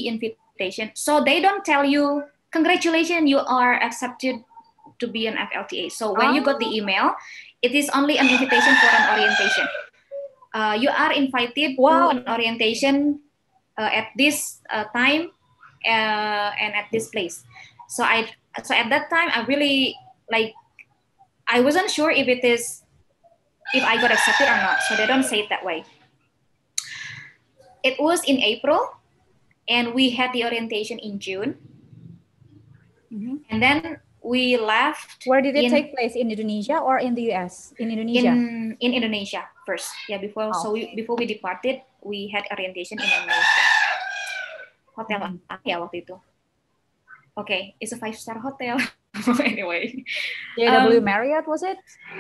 invitation. So they don't tell you, congratulations, you are accepted to be an FLTA. So when you got the email, it is only an invitation for an orientation. You are invited to an orientation at this time and at this place. So at that time, I really I wasn't sure if I got accepted or not. So they don't say it that way. It was in April, and we had the orientation in June. And then we left. Where did it take place? In Indonesia or in the US? In Indonesia. In Indonesia first. Yeah, before before we departed, we had orientation in Indonesia. Hotel ya waktu itu. Okay, it's a 5-star hotel. Anyway. JW Marriott, was it?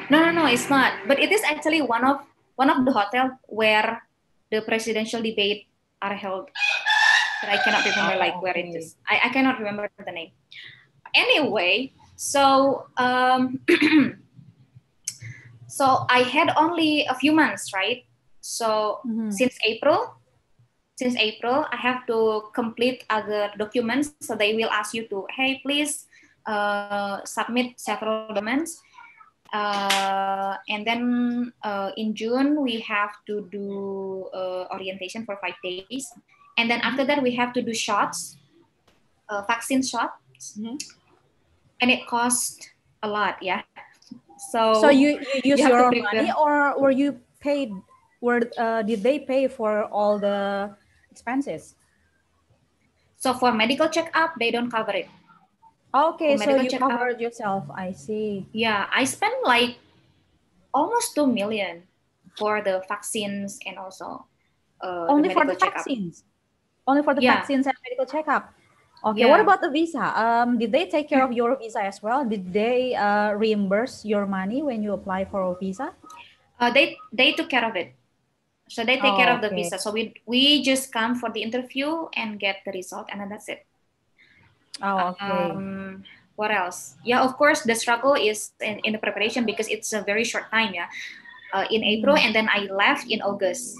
No, it's not. But it is actually one of the hotel where the presidential debate are held. But I cannot remember where it is. I cannot remember the name. Anyway, so so I had only a few months, right? So since April, I have to complete other documents. So they will ask you to, hey, please submit several documents. And then in June, we have to do orientation for 5 days. And then after that, we have to do shots, vaccine shots. And it cost a lot, yeah. So you use your own money, or were you paid? Did they pay for all the expenses? So for medical checkup, they don't cover it. Okay, for so medical you checkup. covered yourself. I see. Yeah, I spent like almost 2 million for the vaccines and also the Only for medical the checkup. vaccines. Only for the Yeah, vaccines and medical checkup. Okay, what yeah. about the visa? Did they take care of your visa as well? Did they reimburse your money when you apply for a visa? They took care of it. So they take care Oh, of the okay. visa. So we just come for the interview and get the result, and then that's it. Oh, okay. What else? Yeah, of course, the struggle is in the preparation because it's a very short time. Yeah, in April, Mm. and then I left in August.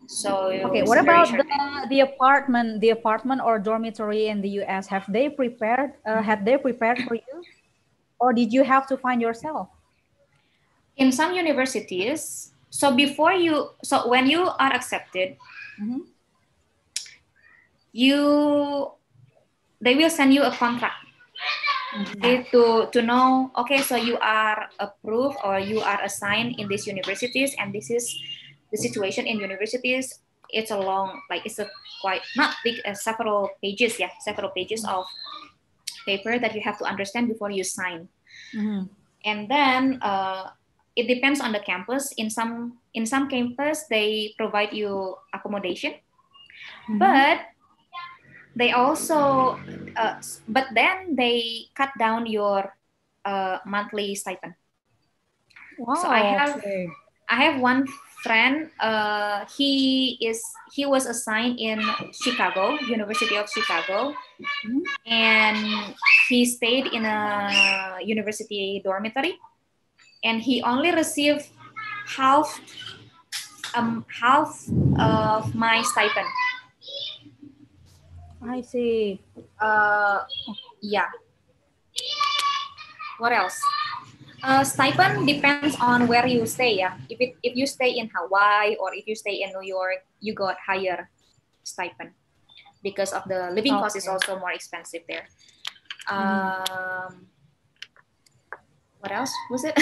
So Okay, it's what a very about short time. the apartment or dormitory in the US? Have they prepared? Had they prepared for you, or did you have to find yourself? In some universities, so when you are accepted, Mm-hmm. you they will send you a contract, Mm-hmm. okay, to know, okay, so you are approved or you are assigned in these universities, and this is the situation in universities. It's a long, like it's a quite not big, several pages, yeah, several pages of paper that you have to understand before you sign. Mm-hmm. And then it depends on the campus. In some campus they provide you accommodation, Mm-hmm. but they also but then they cut down your monthly stipend. So i Wow. have Okay. I have one friend. He was assigned in Chicago, University of Chicago, Mhm. and he stayed in a university dormitory, and he only received half half of my stipend. I see. Uh, yeah. What else? Stipend depends on where you stay. Yeah. If you stay in Hawaii or if you stay in New York, you got higher stipend because of the living cost is Okay. also more expensive there. Mm-hmm. What else was it?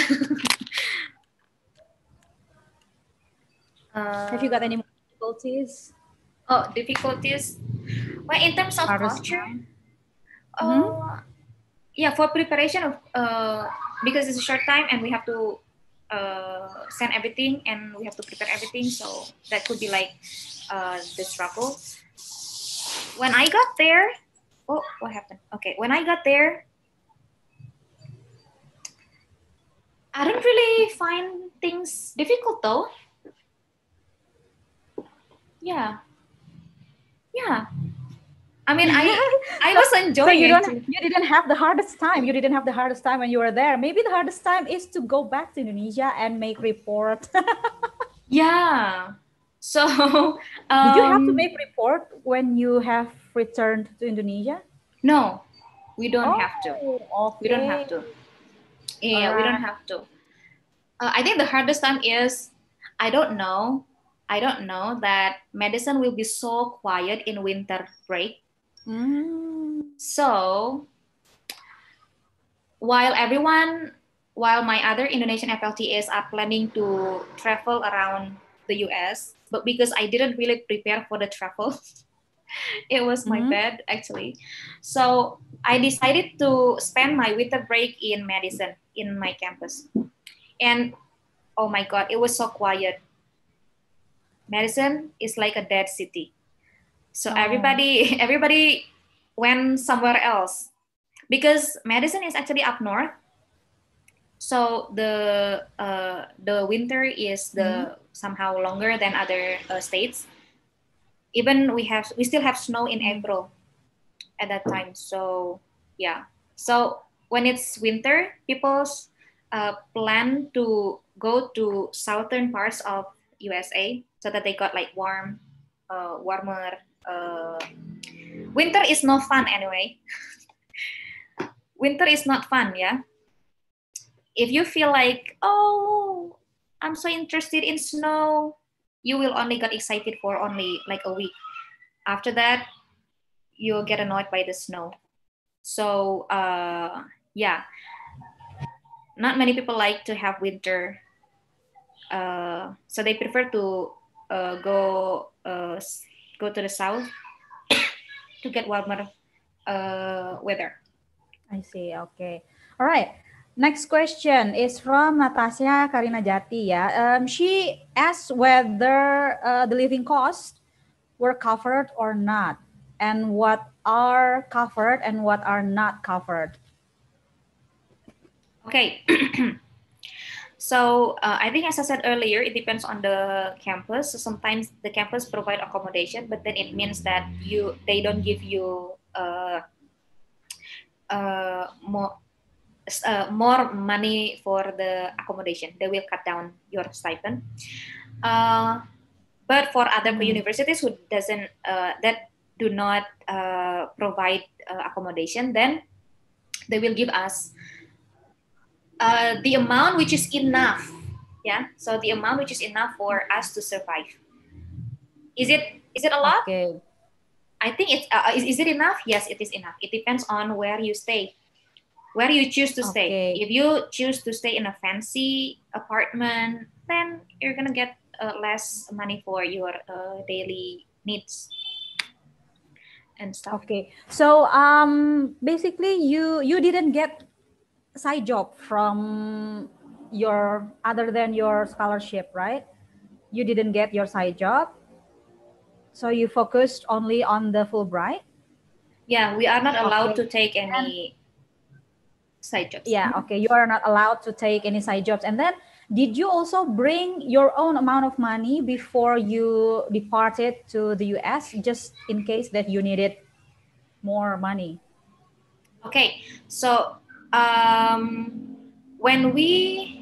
Have you got uh, any difficulties? difficulties. Well, in terms of Hardest culture, time? Mm-hmm. uh, yeah, for preparation of because it's a short time and we have to send everything and we have to prepare everything, so that could be like the struggle. When I got there, oh, what happened? Okay, when I got there, I didn't really find things difficult though. Yeah, yeah. I mean, I so was so enjoying actually. you didn't have the hardest time. You didn't have the hardest time when you were there. Maybe the hardest time is to go back to Indonesia and make report. Yeah. So, Did you have to um, make report when you have returned to Indonesia? no, we don't have to. Oh, We don't have okay. to. All Yeah, we don't right. have to. I think the hardest time is I don't know. I don't know that medicine will be so quiet in winter break. Mm. So while everyone, while my other Indonesian FLTAs are planning to travel around the US, but because I didn't really prepare for the travel, it was my Mm-hmm. bad actually. So I decided to spend my winter break in Madison in my campus. And oh my God, it was so quiet. Madison is like a dead city. So Oh. everybody went somewhere else because Madison is actually up north. So the winter is Mm-hmm. the somehow longer than other states. Even we still have snow in Mm-hmm. April at that time. So yeah. So when it's winter, people plan to go to southern parts of USA so that they got like warmer. Uh, Winter is no fun anyway. Winter is not fun, yeah. If you feel like, oh, I'm so interested in snow, you will only get excited for only like a week. After that, you'll get annoyed by the snow. So yeah, not many people like to have winter, so they prefer to go to the south to get warmer weather. I see. Okay. All right. Next question is from Natasha Karina Jati. Yeah. She asked whether the living costs were covered or not, and what are covered and what are not covered. Okay. So I think, as I said earlier, it depends on the campus. So sometimes the campus provide accommodation, but then it means that they don't give you more more money for the accommodation. They will cut down your stipend. But for other universities who doesn't that do not provide accommodation, then they will give us the amount which is enough. Yeah, so the amount which is enough for us to survive. Is it a lot? Okay. I think it's is it enough? Yes, it is enough. It depends on where you stay, where you choose to stay. Okay. If you choose to stay in a fancy apartment, then you're gonna get less money for your daily needs and stuff. Okay. So basically you didn't get side job from your other than your scholarship, right? You didn't get your side job. So you focused only on the Fulbright? Yeah, we are not allowed Okay. to take And any side jobs. yeah, okay. You are not allowed to take any side jobs. And then did you also bring your own amount of money before you departed to the US, just in case that you needed more money? Okay, so when we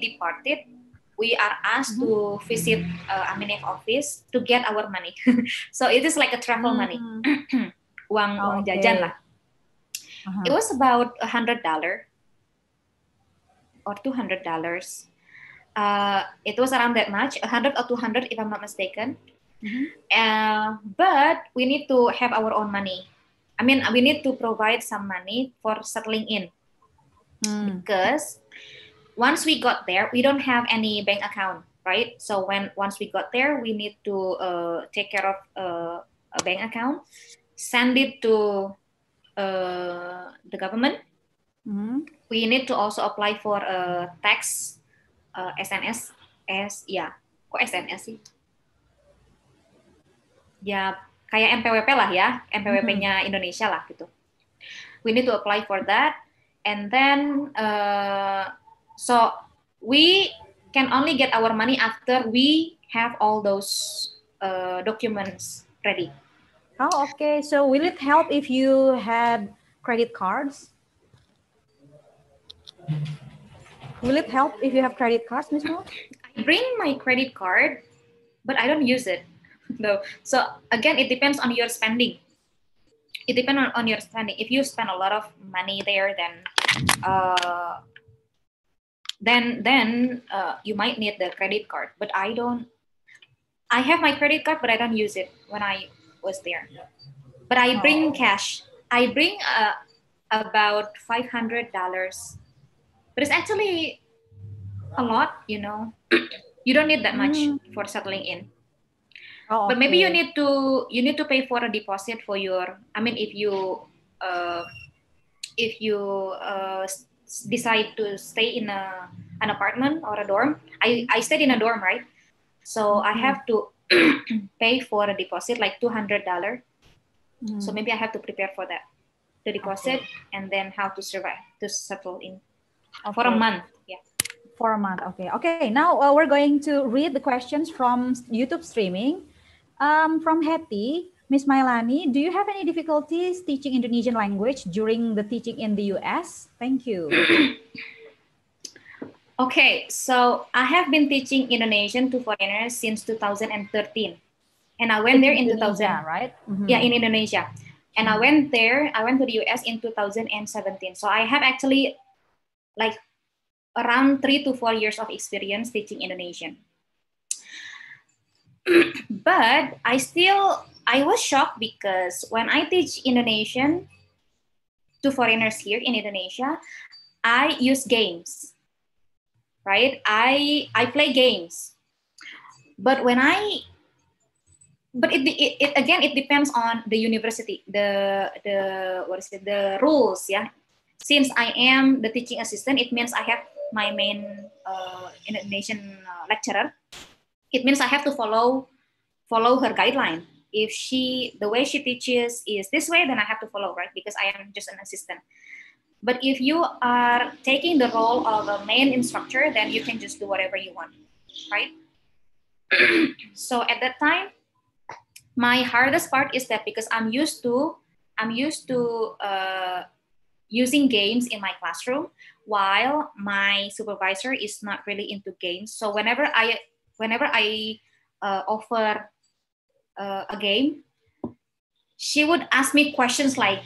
departed, we are asked to visit Aminef office to get our money. So it is like a travel money, uang jajan lah. It was about $100 or $200. It was around that much, 100 or 200 if I'm not mistaken. But we need to have our own money. I mean, we need to provide some money for settling in, because once we got there, we don't have any bank account, right? So once we got there, we need to take care of a bank account, send it to the government. We need to also apply for a tax, SNS, kok SNS sih? Ya, kayak MPWP lah ya, MPWP-nya Indonesia lah gitu. We need to apply for that, and then so we can only get our money after we have all those documents ready. Oh, okay. So will it help if you had credit cards? Will it help if you have credit cards, Ms. Mo? I bring my credit card, but I don't use it. No. So again, it depends on your spending. It depends on your spending. If you spend a lot of money there, then you might need the credit card. But I don't. I have my credit card, but I don't use it when I was there. But I bring cash. I bring about $500. But it's actually a lot, you know. You don't need that much for settling in. Oh, okay. But maybe you need to pay for a deposit for your. I mean, if you decide to stay in an apartment or a dorm, I stayed in a dorm, right? So I have to pay for a deposit like $200. So maybe I have to prepare for that, the deposit, and then how to survive, to settle in for a month. Yeah. For a month. Okay. Okay. Now we're going to read the questions from YouTube streaming. From Hetty, Miss Mailani, do you have any difficulties teaching Indonesian language during the teaching in the US? Thank you. Okay, so I have been teaching Indonesian to foreigners since 2013, and I went there in 2000. Right? Yeah, in Indonesia, and I went there. I went to the US in 2017. So I have actually like around 3 to 4 years of experience teaching Indonesian. But I was shocked because when I teach Indonesian to foreigners here in Indonesia, I use games, right? I play games. But when I but it again, it depends on the university, the rules, yeah. Since I am the teaching assistant, it means I have my main Indonesian lecturer. It means I have to follow her guideline. If the way she teaches is this way, then I have to follow, right? Because I am just an assistant. But if you are taking the role of a main instructor, then you can just do whatever you want, right? So at that time, my hardest part is that because I'm used to using games in my classroom, while my supervisor is not really into games. So whenever I offer a game, she would ask me questions like,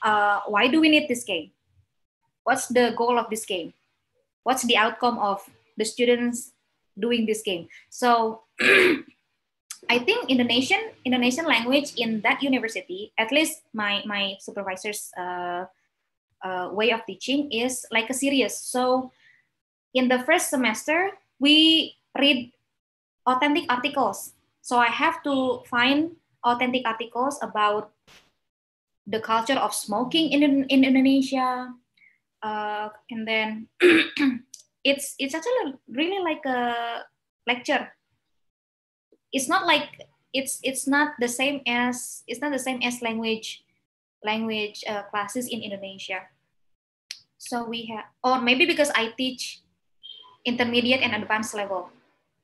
why do we need this game? What's the goal of this game? What's the outcome of the students doing this game? So I think Indonesian language in that university, at least my supervisor's way of teaching is like a series. So in the first semester, we read authentic articles. So I have to find authentic articles about the culture of smoking in Indonesia, and then it's actually really like a lecture. It's not like it's not the same as language classes in Indonesia. So we have, or maybe because I teach intermediate and advanced level,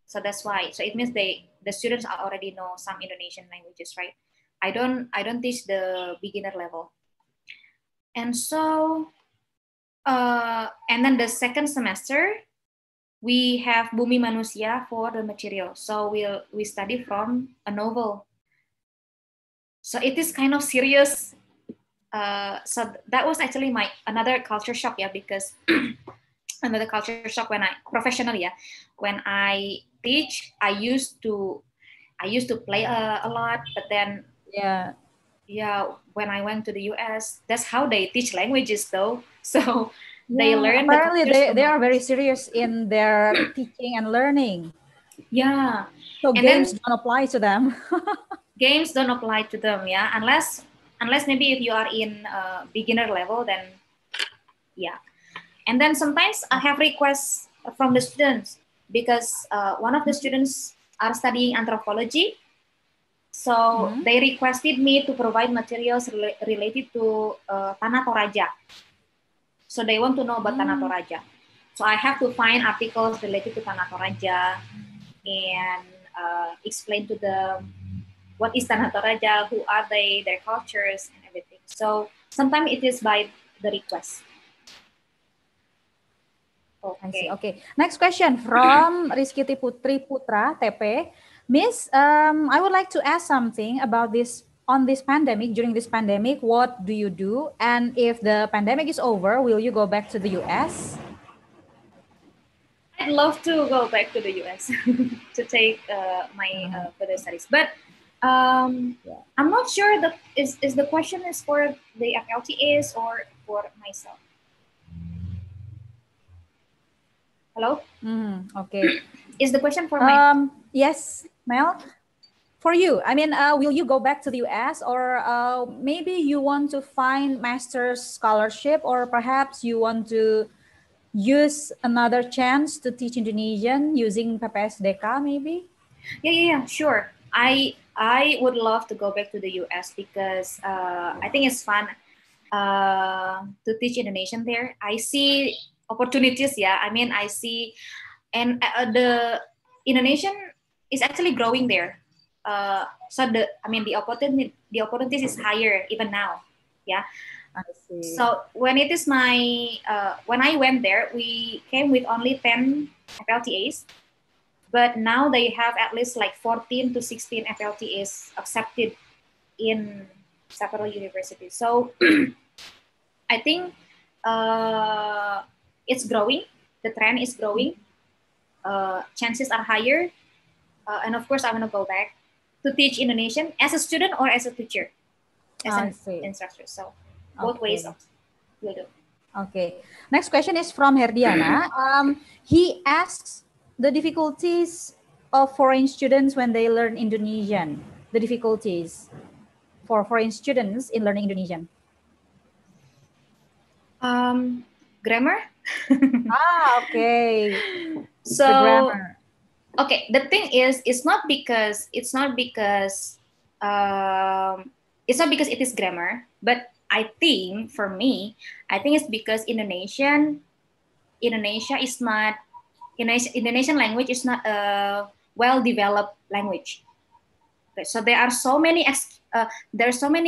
so that's why. So it means the students already know some Indonesian languages, right? I don't teach the beginner level. And so and then the second semester we have Bumi Manusia for the material. So we study from a novel. So it is kind of serious. So that was actually my another culture shock, yeah, because another culture shock when I professionally, yeah, when I teach, I used to play a lot, but then when I went to the US, that's how they teach languages though. So they learn apparently they are very serious in their teaching and learning. Yeah. So and games don't apply to them. Games don't apply to them, yeah, unless maybe if you are in beginner level, then yeah. And then sometimes I have requests from the students because one of the students are studying anthropology. So they requested me to provide materials related to Tanah Toraja. So they want to know about Tanah Toraja. So I have to find articles related to Tanah Toraja and explain to them what is Tanah Toraja, who are they, their cultures, and everything. So sometimes it is by the request. Okay. Okay. Next question from Rizky Putri Putra, TP. Miss, I would like to ask something about this on this pandemic. During this pandemic, what do you do? And if the pandemic is over, will you go back to the US? I'd love to go back to the US to take my further studies, but I'm not sure that is the question is for the FLTAs or for myself. Hello? Okay. Is the question for my... Yes, Mel? For you, I mean, will you go back to the US, or maybe you want to find master's scholarship, or perhaps you want to use another chance to teach Indonesian using PPSDK maybe? Yeah, sure. I would love to go back to the US because I think it's fun to teach Indonesian there. I see opportunities, yeah. I mean, I see, and the Indonesian is actually growing there. So the opportunities is higher even now, yeah. I see. So when it is when I went there, we came with only 10 FLTAs, but now they have at least like 14 to 16 FLTAs accepted in several universities. So I think it's growing. The trend is growing. Chances are higher. And of course, I want to go back to teach Indonesian as a student or as a teacher, as an instructor. So both ways will do. Okay. Next question is from Herdiana. He asks the difficulties of foreign students when they learn Indonesian? The difficulties for foreign students in learning Indonesian. Grammar. Okay. So the grammar. Okay, the thing is, it's not because it is grammar, but I think for me, I think it's because Indonesia is not Indonesian language is not a well developed language. So there are so many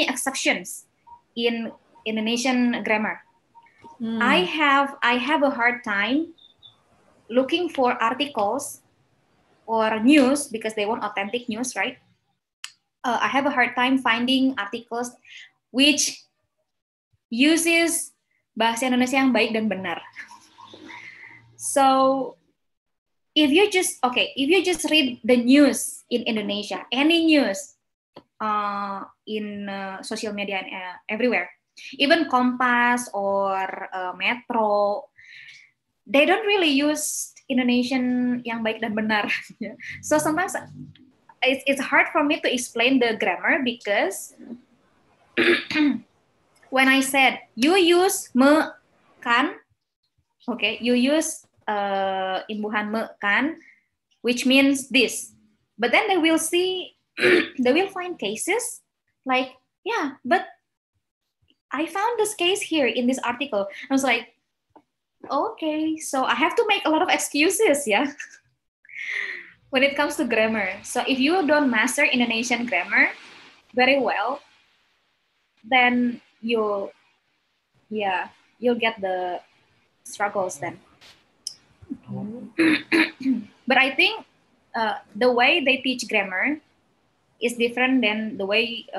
exceptions in Indonesian grammar. I have a hard time looking for articles or news because they want authentic news, right? I have a hard time finding articles which uses bahasa Indonesia yang baik dan benar. So if you just read the news in Indonesia, any news in social media and everywhere, even Kompas or Metro, they don't really use Indonesian yang baik dan benar. So sometimes it's hard for me to explain the grammar because when I said you use me kan, okay, you use imbuhan me kan, which means this, but then they will find cases like, yeah, but I found this case here in this article. I was like, okay, so I have to make a lot of excuses, yeah. When it comes to grammar. So if you don't master Indonesian grammar very well, then you'll get the struggles then. But I think the way they teach grammar is different than the way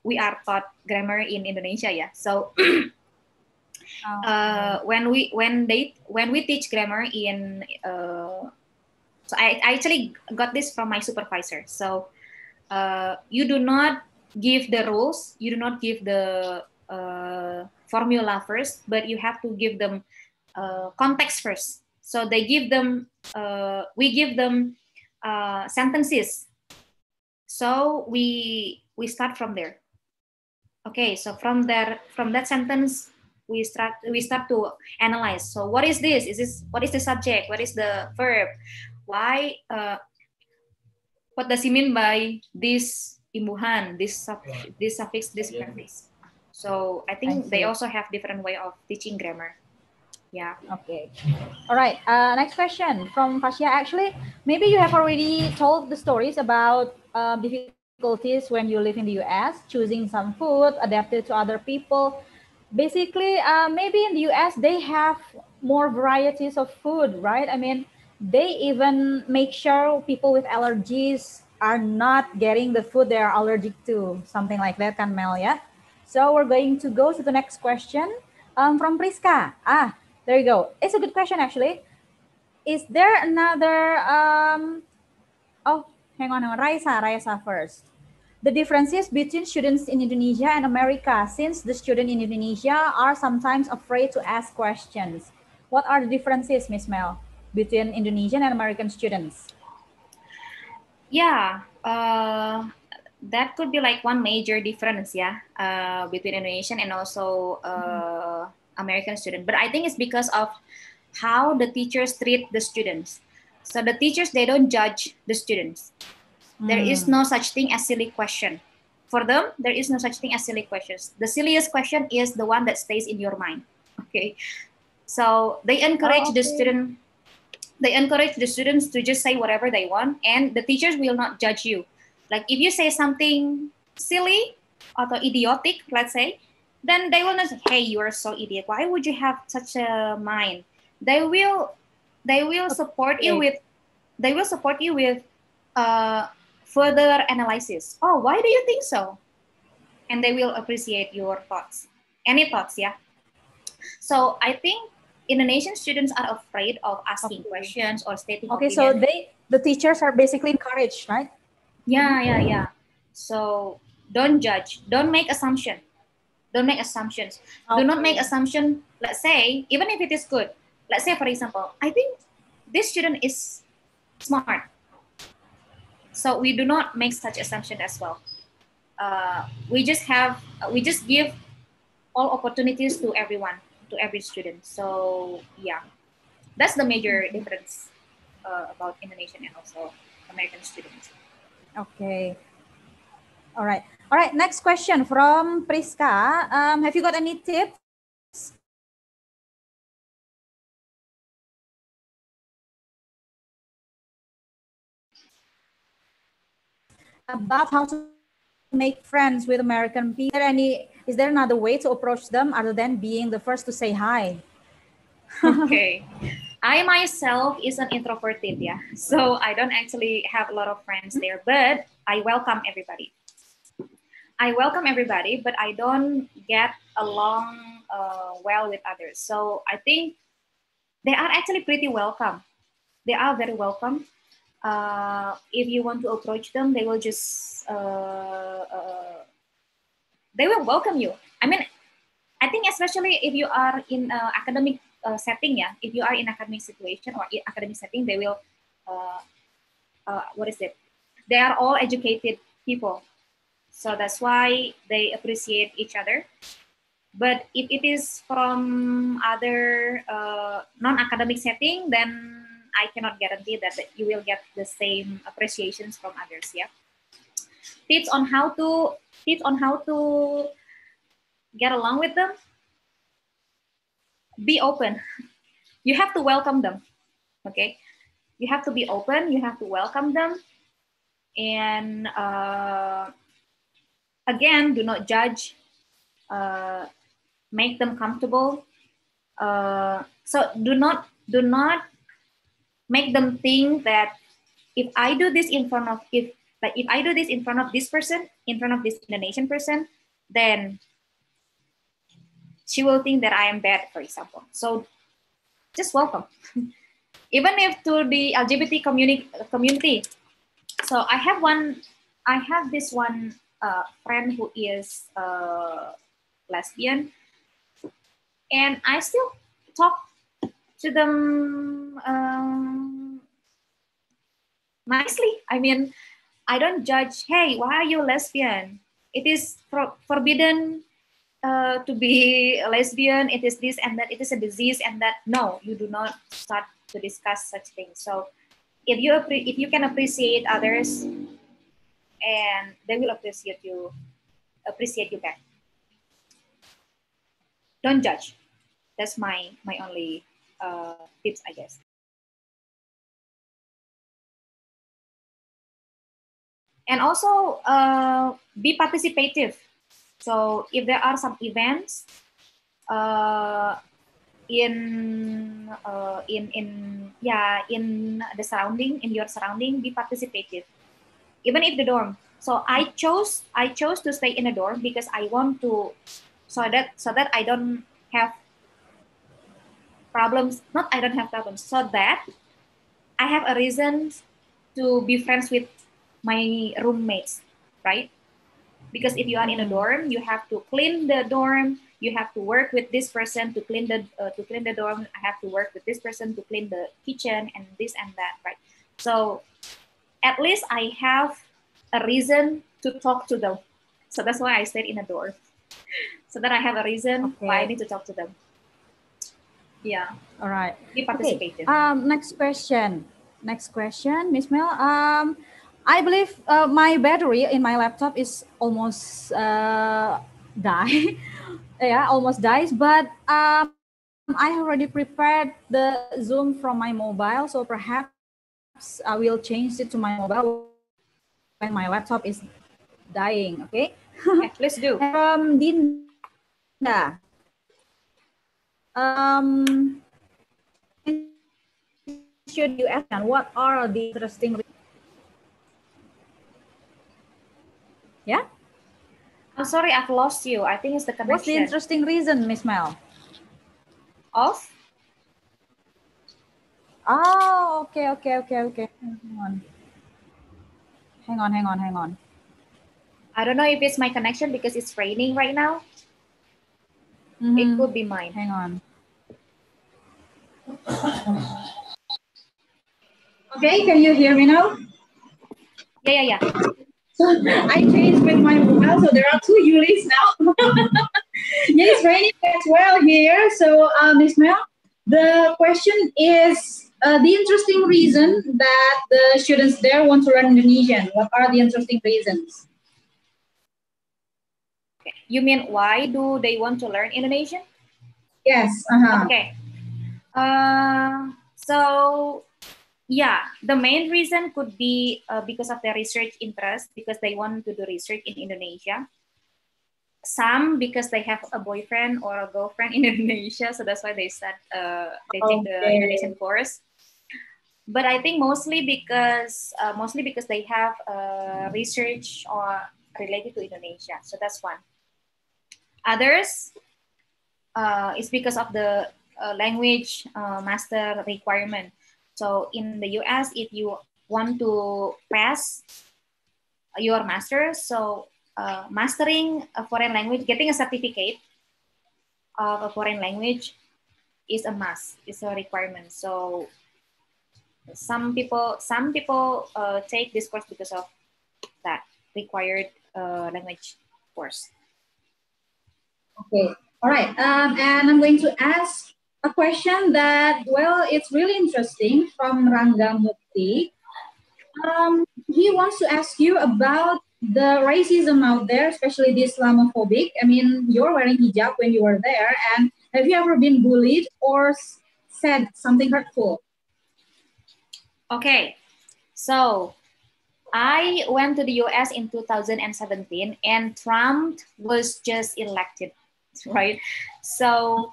we are taught grammar in Indonesia, yeah. So when we teach grammar in so I actually got this from my supervisor. So you do not give the rules, you do not give the formula first, but you have to give them context first. So they give them, we give them sentences. So we start from there. Okay, so from that sentence, we start to analyze. So what is this? What is the subject? What is the verb? Why? What does he mean by this imbuhan, this suffix, this prefix? So I think they also have different way of teaching grammar. Yeah. Okay. All right. Next question from Fasya. Actually, maybe you have already told the stories about difficulties when you live in the US, choosing some food, adapted to other people. Basically, maybe in the US, they have more varieties of food, right? I mean, they even make sure people with allergies are not getting the food they are allergic to, something like that, kan Mel, yeah? So we're going to go to the next question from Priska. There you go. It's a good question, actually. Is there another, oh, hang on, Raisa first. The differences between students in Indonesia and America, since the students in Indonesia are sometimes afraid to ask questions. What are the differences, Miss Mel, between Indonesian and American students? Yeah, that could be like one major difference, yeah, between Indonesian and also American student. But I think it's because of how the teachers treat the students. So the teachers, they don't judge the students. There is no such thing as silly question. For them, there is no such thing as silly questions. The silliest question is the one that stays in your mind. Okay, so they encourage the student. They encourage the students to just say whatever they want, and the teachers will not judge you. Like if you say something silly or idiotic, let's say, then they will not say, "Hey, you are so idiot. Why would you have such a mind?" They will support you with. They will support you with further analysis. Oh, why do you think so? And they will appreciate your thoughts. Any thoughts, yeah? So I think Indonesian students are afraid of asking questions or stating opinions. So the teachers are basically encouraged, right? Yeah. So don't judge. Don't make assumptions. Don't make assumptions. Do not make assumption. Let's say, even if it is good. Let's say, for example, I think this student is smart. So we do not make such assumption as well. We just give all opportunities to everyone, to every student. So yeah, that's the major difference about Indonesian and also American students. Okay. All right. All right. Next question from Priska. Have you got any tips about how to make friends with American people? Is there another way to approach them other than being the first to say hi? Okay. I myself is an introverted, yeah. So I don't actually have a lot of friends there, but I welcome everybody. But I don't get along well with others. So I think they are actually pretty welcome. They are very welcome. If you want to approach them, they will just they will welcome you. I mean, I think especially if you are in academic setting, yeah. If you are in academic situation or academic setting, they will what is it? They are all educated people, so that's why they appreciate each other. But if it is from other non-academic setting, then I cannot guarantee that you will get the same appreciations from others. Yeah. Tips on how to get along with them. Be open. You have to welcome them. Okay. You have to be open. You have to welcome them, and again, do not judge. Make them comfortable. So do not make them think that if I do this in front of if I do this in front of this person, in front of this Indonesian person, then she will think that I am bad, for example. So just welcome. Even if to the LGBT community. So I have this one friend who is lesbian, and I still talk to them nicely. I mean, I don't judge. Hey, why are you lesbian? It is forbidden to be a lesbian. It is this and that. It is a disease and that. No, you do not start to discuss such things. So if you can appreciate others, and they will appreciate you back. Don't judge. That's my only tips, I guess. And also be participative. So if there are some events in the surrounding, in your surrounding, be participative. Even if the dorm. So I chose to stay in a dorm because I want to, so that I don't have problems. Not I don't have problems. So that I have a reason to be friends with my roommates, right? Because if you are in a dorm, you have to clean the dorm. You have to work with this person to clean the dorm. I have to work with this person to clean the kitchen and this and that, right? So at least I have a reason to talk to them. So that's why I stayed in a dorm, so that I have a reason why I need to talk to them. Yeah. All right. Be participative. Okay. Next question, Miss Mel. I believe my battery in my laptop is almost die. Yeah, almost dies. But I already prepared the Zoom from my mobile, so perhaps I will change it to my mobile when my laptop is dying. Okay. Yeah, let's do. And from Dinda. Should you ask what are the interesting? Yeah. I'm sorry, I've lost you. I think it's the connection. What's the interesting reason, Miss Mel? Of? Oh, okay. Hang on. I don't know if it's my connection because it's raining right now. It could be mine. Hang on. Okay, can you hear me now? Yeah. So I changed with my mobile, so there are two Yulees now. Yeah, it's raining as well here. So, Miss Mel, the question is the interesting reason that the students there want to learn Indonesian. What are the interesting reasons? You mean why do they want to learn Indonesian? Yes. Okay. So yeah, the main reason could be because of their research interest, because they want to do research in Indonesia. Some because they have a boyfriend or a girlfriend in Indonesia, so that's why they said they take the Indonesian course. But I think mostly because they have research or related to Indonesia, so that's one. Others is because of the language master requirement. So in the US, if you want to pass your master, so mastering a foreign language, getting a certificate of a foreign language is a must, is a requirement. So some people take this course because of that required language course. Okay, all right. And I'm going to ask a question that, well, it's really interesting from Rangga Mukti. He wants to ask you about the racism out there, especially the Islamophobic. I mean, you're wearing hijab when you were there, and have you ever been bullied or said something hurtful? Okay, so I went to the US in 2017 and Trump was just elected, right? So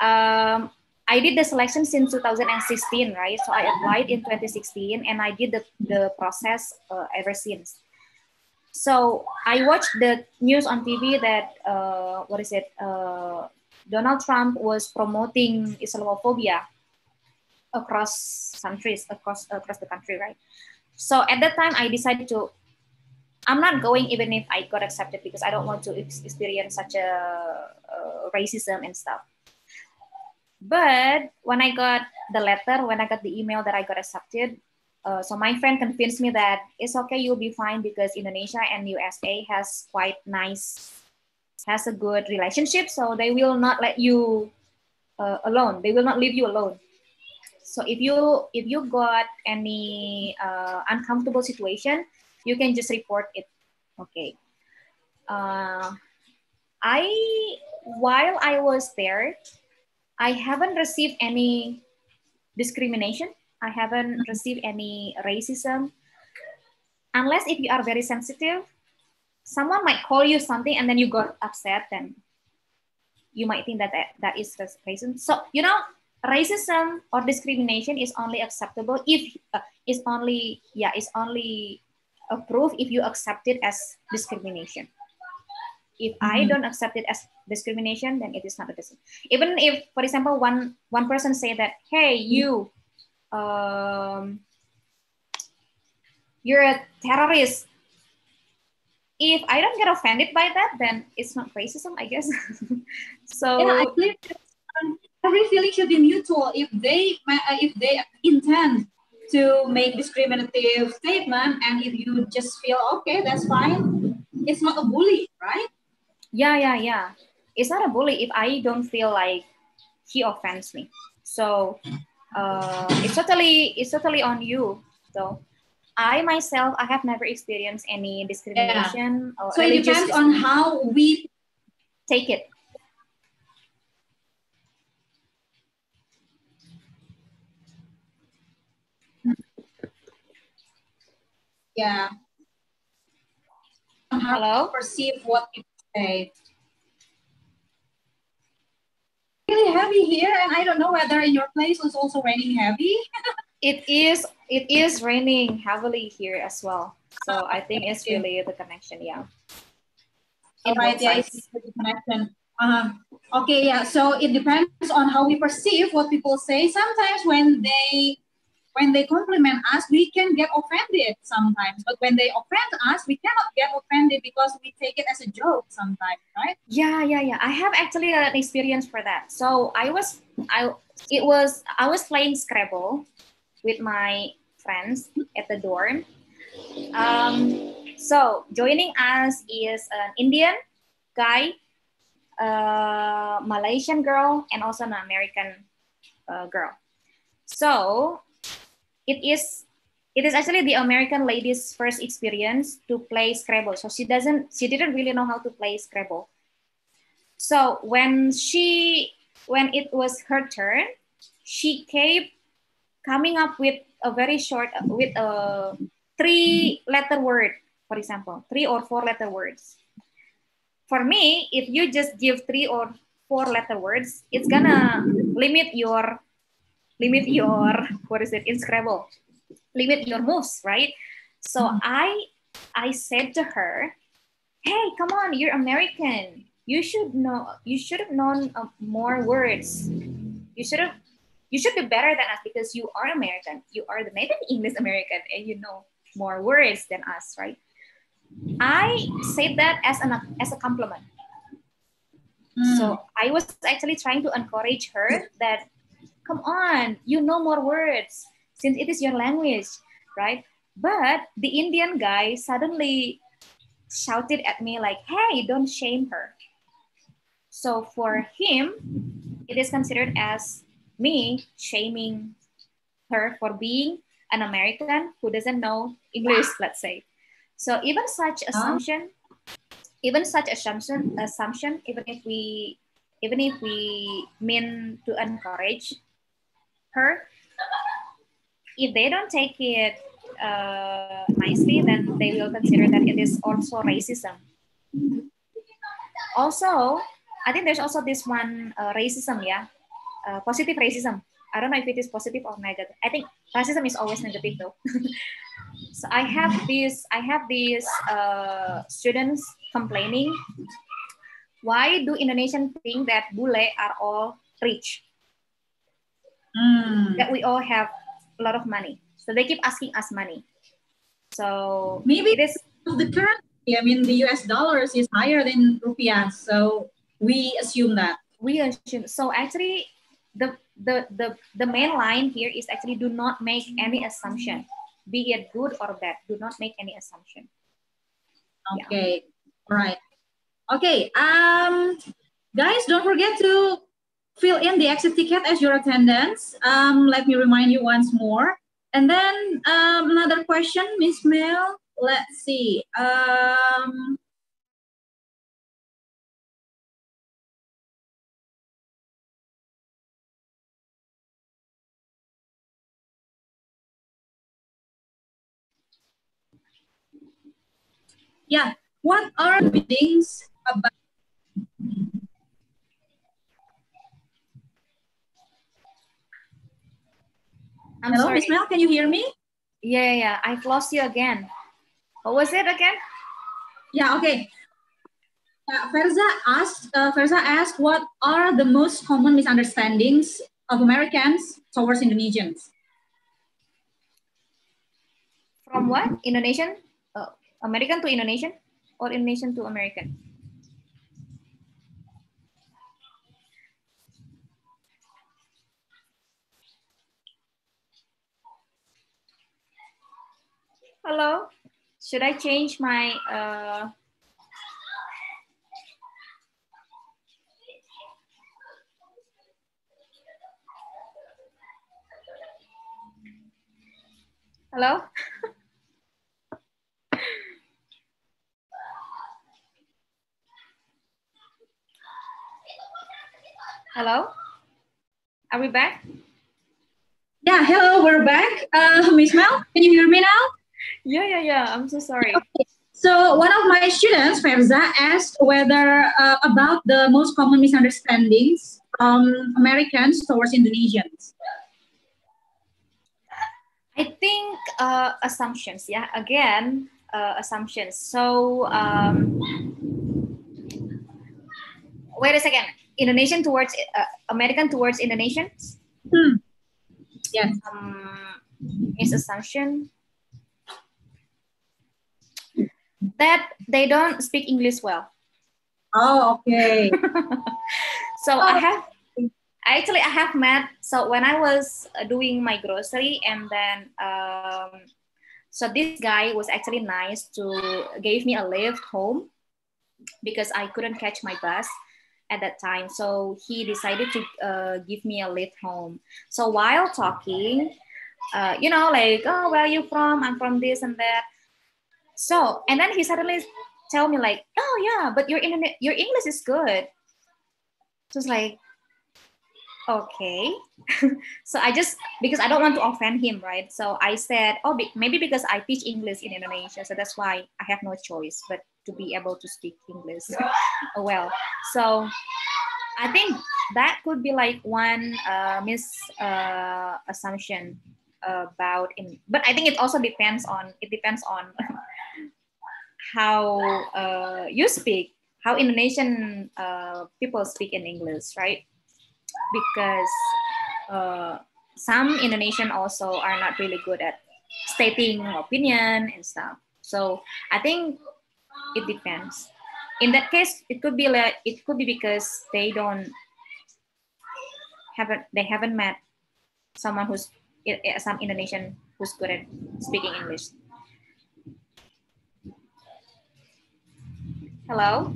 I did the selection since 2016, right? So I applied in 2016 and I did the process ever since. So I watched the news on TV that, Donald Trump was promoting Islamophobia across countries, across the country, right? So at that time, I decided to, I'm not going even if I got accepted because I don't want to experience such a racism and stuff. But when I got the letter, when I got the email that I got accepted, so my friend convinced me that it's okay, you'll be fine because Indonesia and USA has a good relationship, so they will not let you alone. They will not leave you alone. So if you got any uncomfortable situation, you can just report it. Okay. While I was there, I haven't received any discrimination. I haven't received any racism. Unless if you are very sensitive, someone might call you something and then you got upset, then you might think that is racism. So, racism or discrimination is only acceptable if is only approved if you accept it as discrimination. If I don't accept it as discrimination, then it is not a discrimination. Even if, for example, one person say that, hey, you're a terrorist. If I don't get offended by that, then it's not racism, I guess. So yeah, I believe every feeling should be mutual. If they intend to make discriminative statement, and if you just feel okay, that's fine. It's not a bully, right? Yeah. It's not a bully if I don't feel like he offends me. So it's totally on you. So I myself, I have never experienced any discrimination. Yeah. So it depends on how we take it. Yeah. How Hello? Perceive what people say. Really heavy here, and I don't know whether in your place it's also raining heavy. It is raining heavily here as well. So I think it's really the connection, yeah. All right, yeah, it's the connection. Okay, yeah. So it depends on how we perceive what people say. Sometimes when they compliment us, we can get offended sometimes. But when they offend us, we cannot get offended because we take it as a joke sometimes, right? Yeah. I have actually an experience for that. So I was playing Scrabble with my friends at the dorm. So joining us is an Indian guy, Malaysian girl, and also an American girl. So it is actually the American lady's first experience to play Scrabble. So she didn't really know how to play Scrabble. So when it was her turn, she kept coming up with a very short, with a 3-letter word, for example, 3 or 4-letter words. For me, if you just give 3 or 4-letter words, it's gonna limit your what is it in Scrabble? Limit your moves, right? So I said to her, "Hey, come on, you're American. You should have known more words. You should be better than us because you are American. You are the native English American, and you know more words than us, right?" I said that as a compliment. So I was actually trying to encourage her that, come on, you know more words since it is your language, right? But the Indian guy suddenly shouted at me like, "Hey, don't shame her." So for him, it is considered as me shaming her for being an American who doesn't know English, let's say. So even such assumption, even if we mean to encourage her, if they don't take it nicely, then they will consider that it is also racism. Also, I think there's also this one racism, yeah, positive racism. I don't know if it is positive or negative. I think racism is always negative though. So I have these students complaining, why do Indonesians think that bule are all rich? That we all have a lot of money. So they keep asking us money. So maybe it is the currency. I mean, the US dollars is higher than rupiah, so we assume that. We assume. So actually, the main line here is actually do not make any assumption, be it good or bad. Do not make any assumption. Okay. Yeah. All right. Okay. Guys, don't forget to fill in the exit ticket as your attendance. Let me remind you once more. And then another question, Miss Mel. Let's see. Yeah. What are the things about? Hello, Miss Mel, can you hear me? Yeah. I've lost you again. What was it again? Yeah, okay. Ferza asked, what are the most common misunderstandings of Americans towards Indonesians? From what? Indonesian? American to Indonesian? Or Indonesian to American? Hello? Should I change my... Hello? Hello? Are we back? Yeah, hello, we're back. Miss Mel, can you hear me now? Yeah. I'm so sorry. Okay. So one of my students, Ferza, asked whether about the most common misunderstandings from Americans towards Indonesians. I think assumptions, yeah. Again, assumptions. So wait a second. Indonesian towards American towards Indonesians. Yes. Is assumption that they don't speak English well. Oh, okay. So I have met. So when I was doing my grocery, and then So this guy was actually nice to gave me a lift home because I couldn't catch my bus at that time. So he decided to give me a lift home. So while talking, you know, like, oh, where are you from? I'm from this and that. So, and then he suddenly tell me like, oh yeah, but your English is good. So it's like, okay. So I just, because I don't want to offend him, right? So I said, oh, maybe because I teach English in Indonesia, so that's why I have no choice but to be able to speak English well. So I think that could be like one assumption about in, but I think it also depends on how you speak, how Indonesian people speak in English, right? Because some Indonesian also are not really good at stating opinion and stuff. So I think it depends. In that case, it could be because they haven't met someone who's some Indonesian who's good at speaking English. Hello.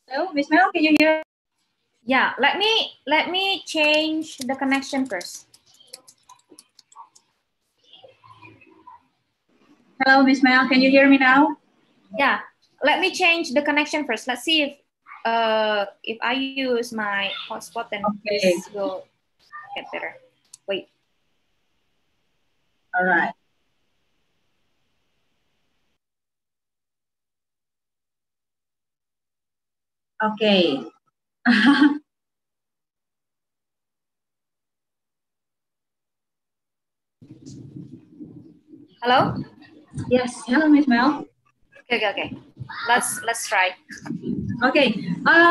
Hello, Miss Mel, can you hear? Yeah, let me change the connection first. Hello, Miss Mel, can you hear me now? Yeah, let me change the connection first. Let's see if I use my hotspot, then this will get better. Wait. All right. Okay. Hello? Yes. Hello, Miss Mel. Okay. Let's try. Okay.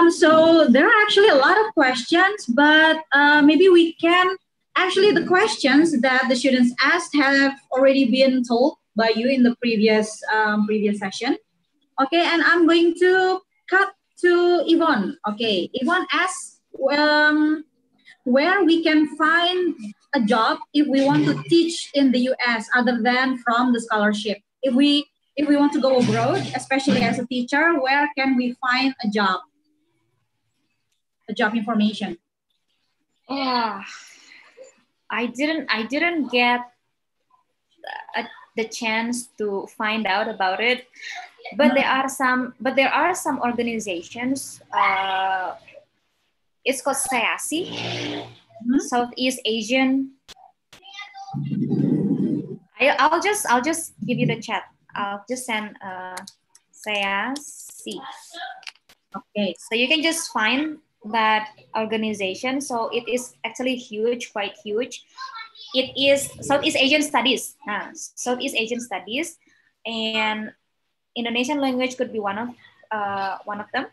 So there are actually a lot of questions, but maybe we can actually the questions that the students asked have already been told by you in the previous session. Okay, and I'm going to cut to Yvonne. Okay, Yvonne asks where we can find a job if we want to teach in the US other than from the scholarship. If we want to go abroad, especially as a teacher, where can we find a job? A job information. I didn't get the chance to find out about it, but there are some organizations. It's called SEASI, Southeast Asian. I'll just give you the chat. I'll just send SEASI. Okay. So you can just find that organization. So it is actually huge, quite huge. It is Southeast Asian Studies. Southeast Asian Studies, and Indonesian language could be one of them.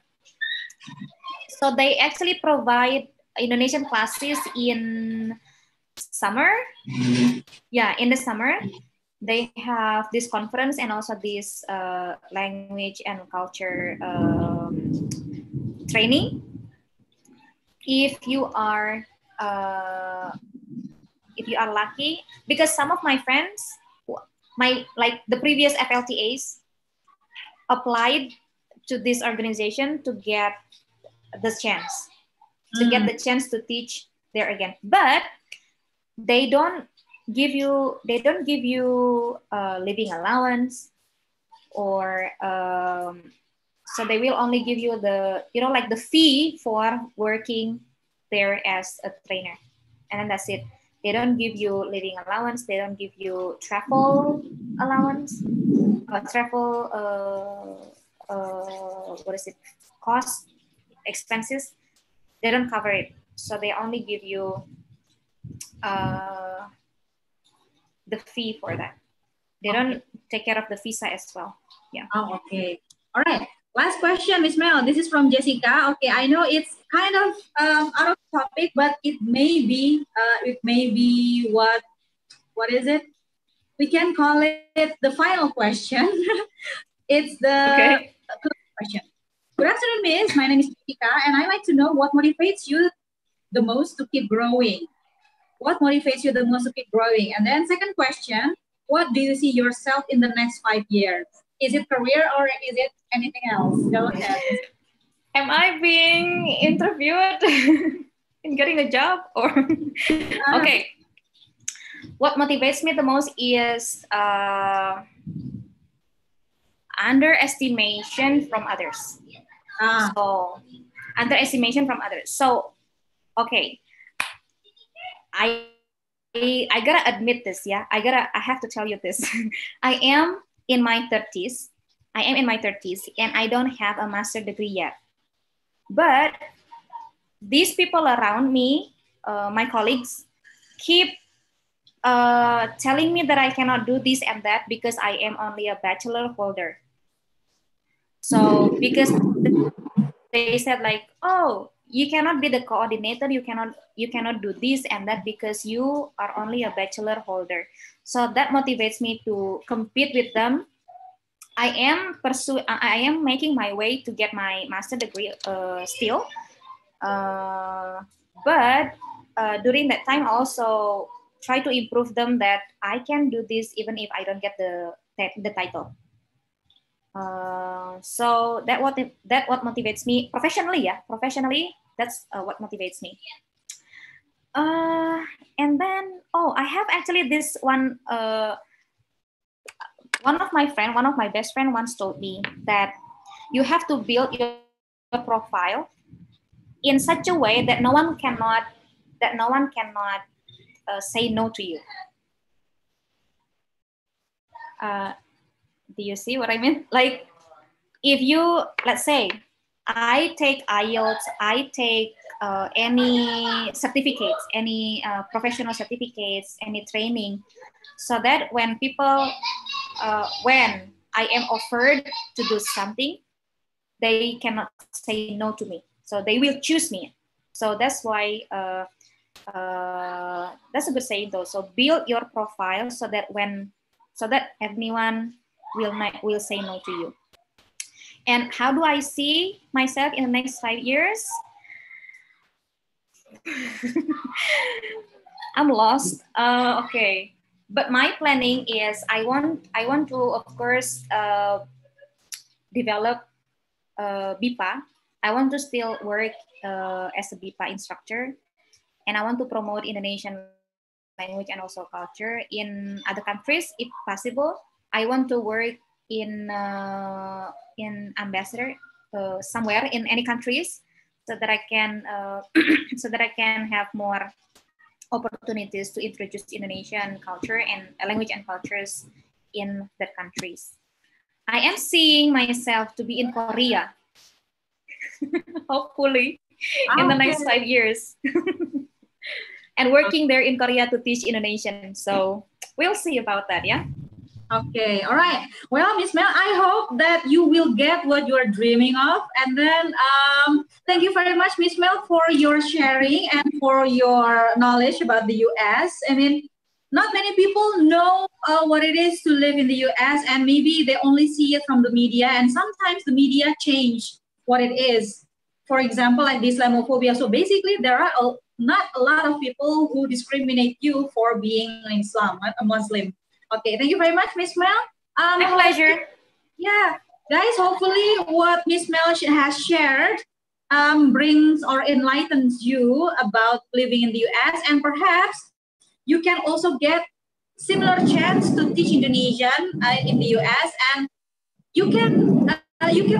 So they actually provide Indonesian classes in summer. Yeah, in the summer they have this conference and also this language and culture training. If you are lucky, because some of my friends, like the previous FLTAs, applied to this organization to get the chance to teach there again, but they don't give you living allowance, or so they will only give you the like the fee for working there as a trainer, and then that's it. They don't give you living allowance, they don't give you travel allowance, travel what is it, cost, expenses. They don't cover it, so they only give you the fee for that. They don't take care of the visa as well. Yeah. Oh, okay. All right. Last question, Ms. Mel. This is from Jessica. Okay, I know it's kind of out of topic, but it may be what is it? We can call it the final question. It's the question. Good afternoon, Miss. My name is Jessica, and I like to know what motivates you the most to keep growing. What motivates you the most to keep growing? And then second question, what do you see yourself in the next 5 years? Is it career or is it anything else? Go ahead. Am I being interviewed in getting a job or? Okay. What motivates me the most is underestimation from others. So underestimation from others. So, okay. I gotta admit this, yeah. I have to tell you this. I am in my 30s. And I don't have a master's degree yet. But these people around me, my colleagues, keep telling me that I cannot do this and that because I am only a bachelor holder. So because they said like, oh, you cannot be the coordinator, you cannot do this and that because you are only a bachelor holder. So that motivates me to compete with them. I am making my way to get my master degree still. But during that time also try to improve them that I can do this even if I don't get the title. So that what motivates me professionally, yeah. Professionally, that's what motivates me. And then I have actually this one. One of my best friend once told me that you have to build your profile in such a way that no one cannot say no to you. Do you see what I mean? Like, if you, let's say, I take IELTS, I take any certificates, any professional certificates, any training, so that when people, when I am offered to do something, they cannot say no to me. So they will choose me. So that's why, that's a good saying though. So build your profile so that anyone will say no to you. And how do I see myself in the next 5 years? I'm lost. Okay, but my planning is I want to, of course, develop BIPA. I want to still work as a BIPA instructor, and I want to promote Indonesian language and also culture in other countries if possible. I want to work in ambassador somewhere in any countries, so that I can have more opportunities to introduce Indonesian culture and language and cultures in the countries. I am seeing myself to be in Korea, hopefully, in the next 5 years, and working there in Korea to teach Indonesian. So we'll see about that, yeah. Okay, all right. Well, Miss Mel, I hope that you will get what you are dreaming of. And then thank you very much, Miss Mel, for your sharing and for your knowledge about the US. I mean, not many people know what it is to live in the US, and maybe they only see it from the media. And sometimes the media change what it is. For example, like the Islamophobia. So basically, there are not a lot of people who discriminate you for being an Islam, a Muslim. Okay, thank you very much, Miss Mel. My pleasure. Yeah, guys, hopefully what Miss Mel has shared brings or enlightens you about living in the US, and perhaps you can also get similar chance to teach Indonesian in the US, and you can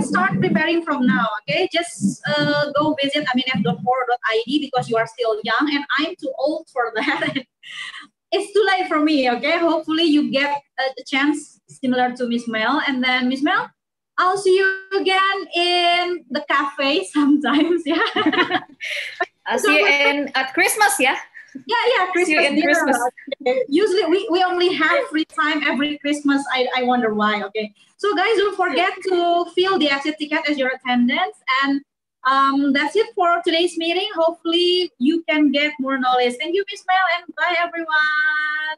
start preparing from now. Okay, just go visit aminf.4.id because you are still young, and I'm too old for that. It's too late for me, okay? Hopefully you get a chance similar to Miss Mel. And then Miss Mel, I'll see you again in the cafe sometimes, yeah? I'll see you at Christmas, yeah? Yeah, Christmas. See you in Christmas. Usually we only have free time every Christmas. I wonder why, okay? So guys, don't forget to fill the exit ticket as your attendance. And that's it for today's meeting. Hopefully you can get more knowledge. Thank you, Miss Mel, and bye everyone.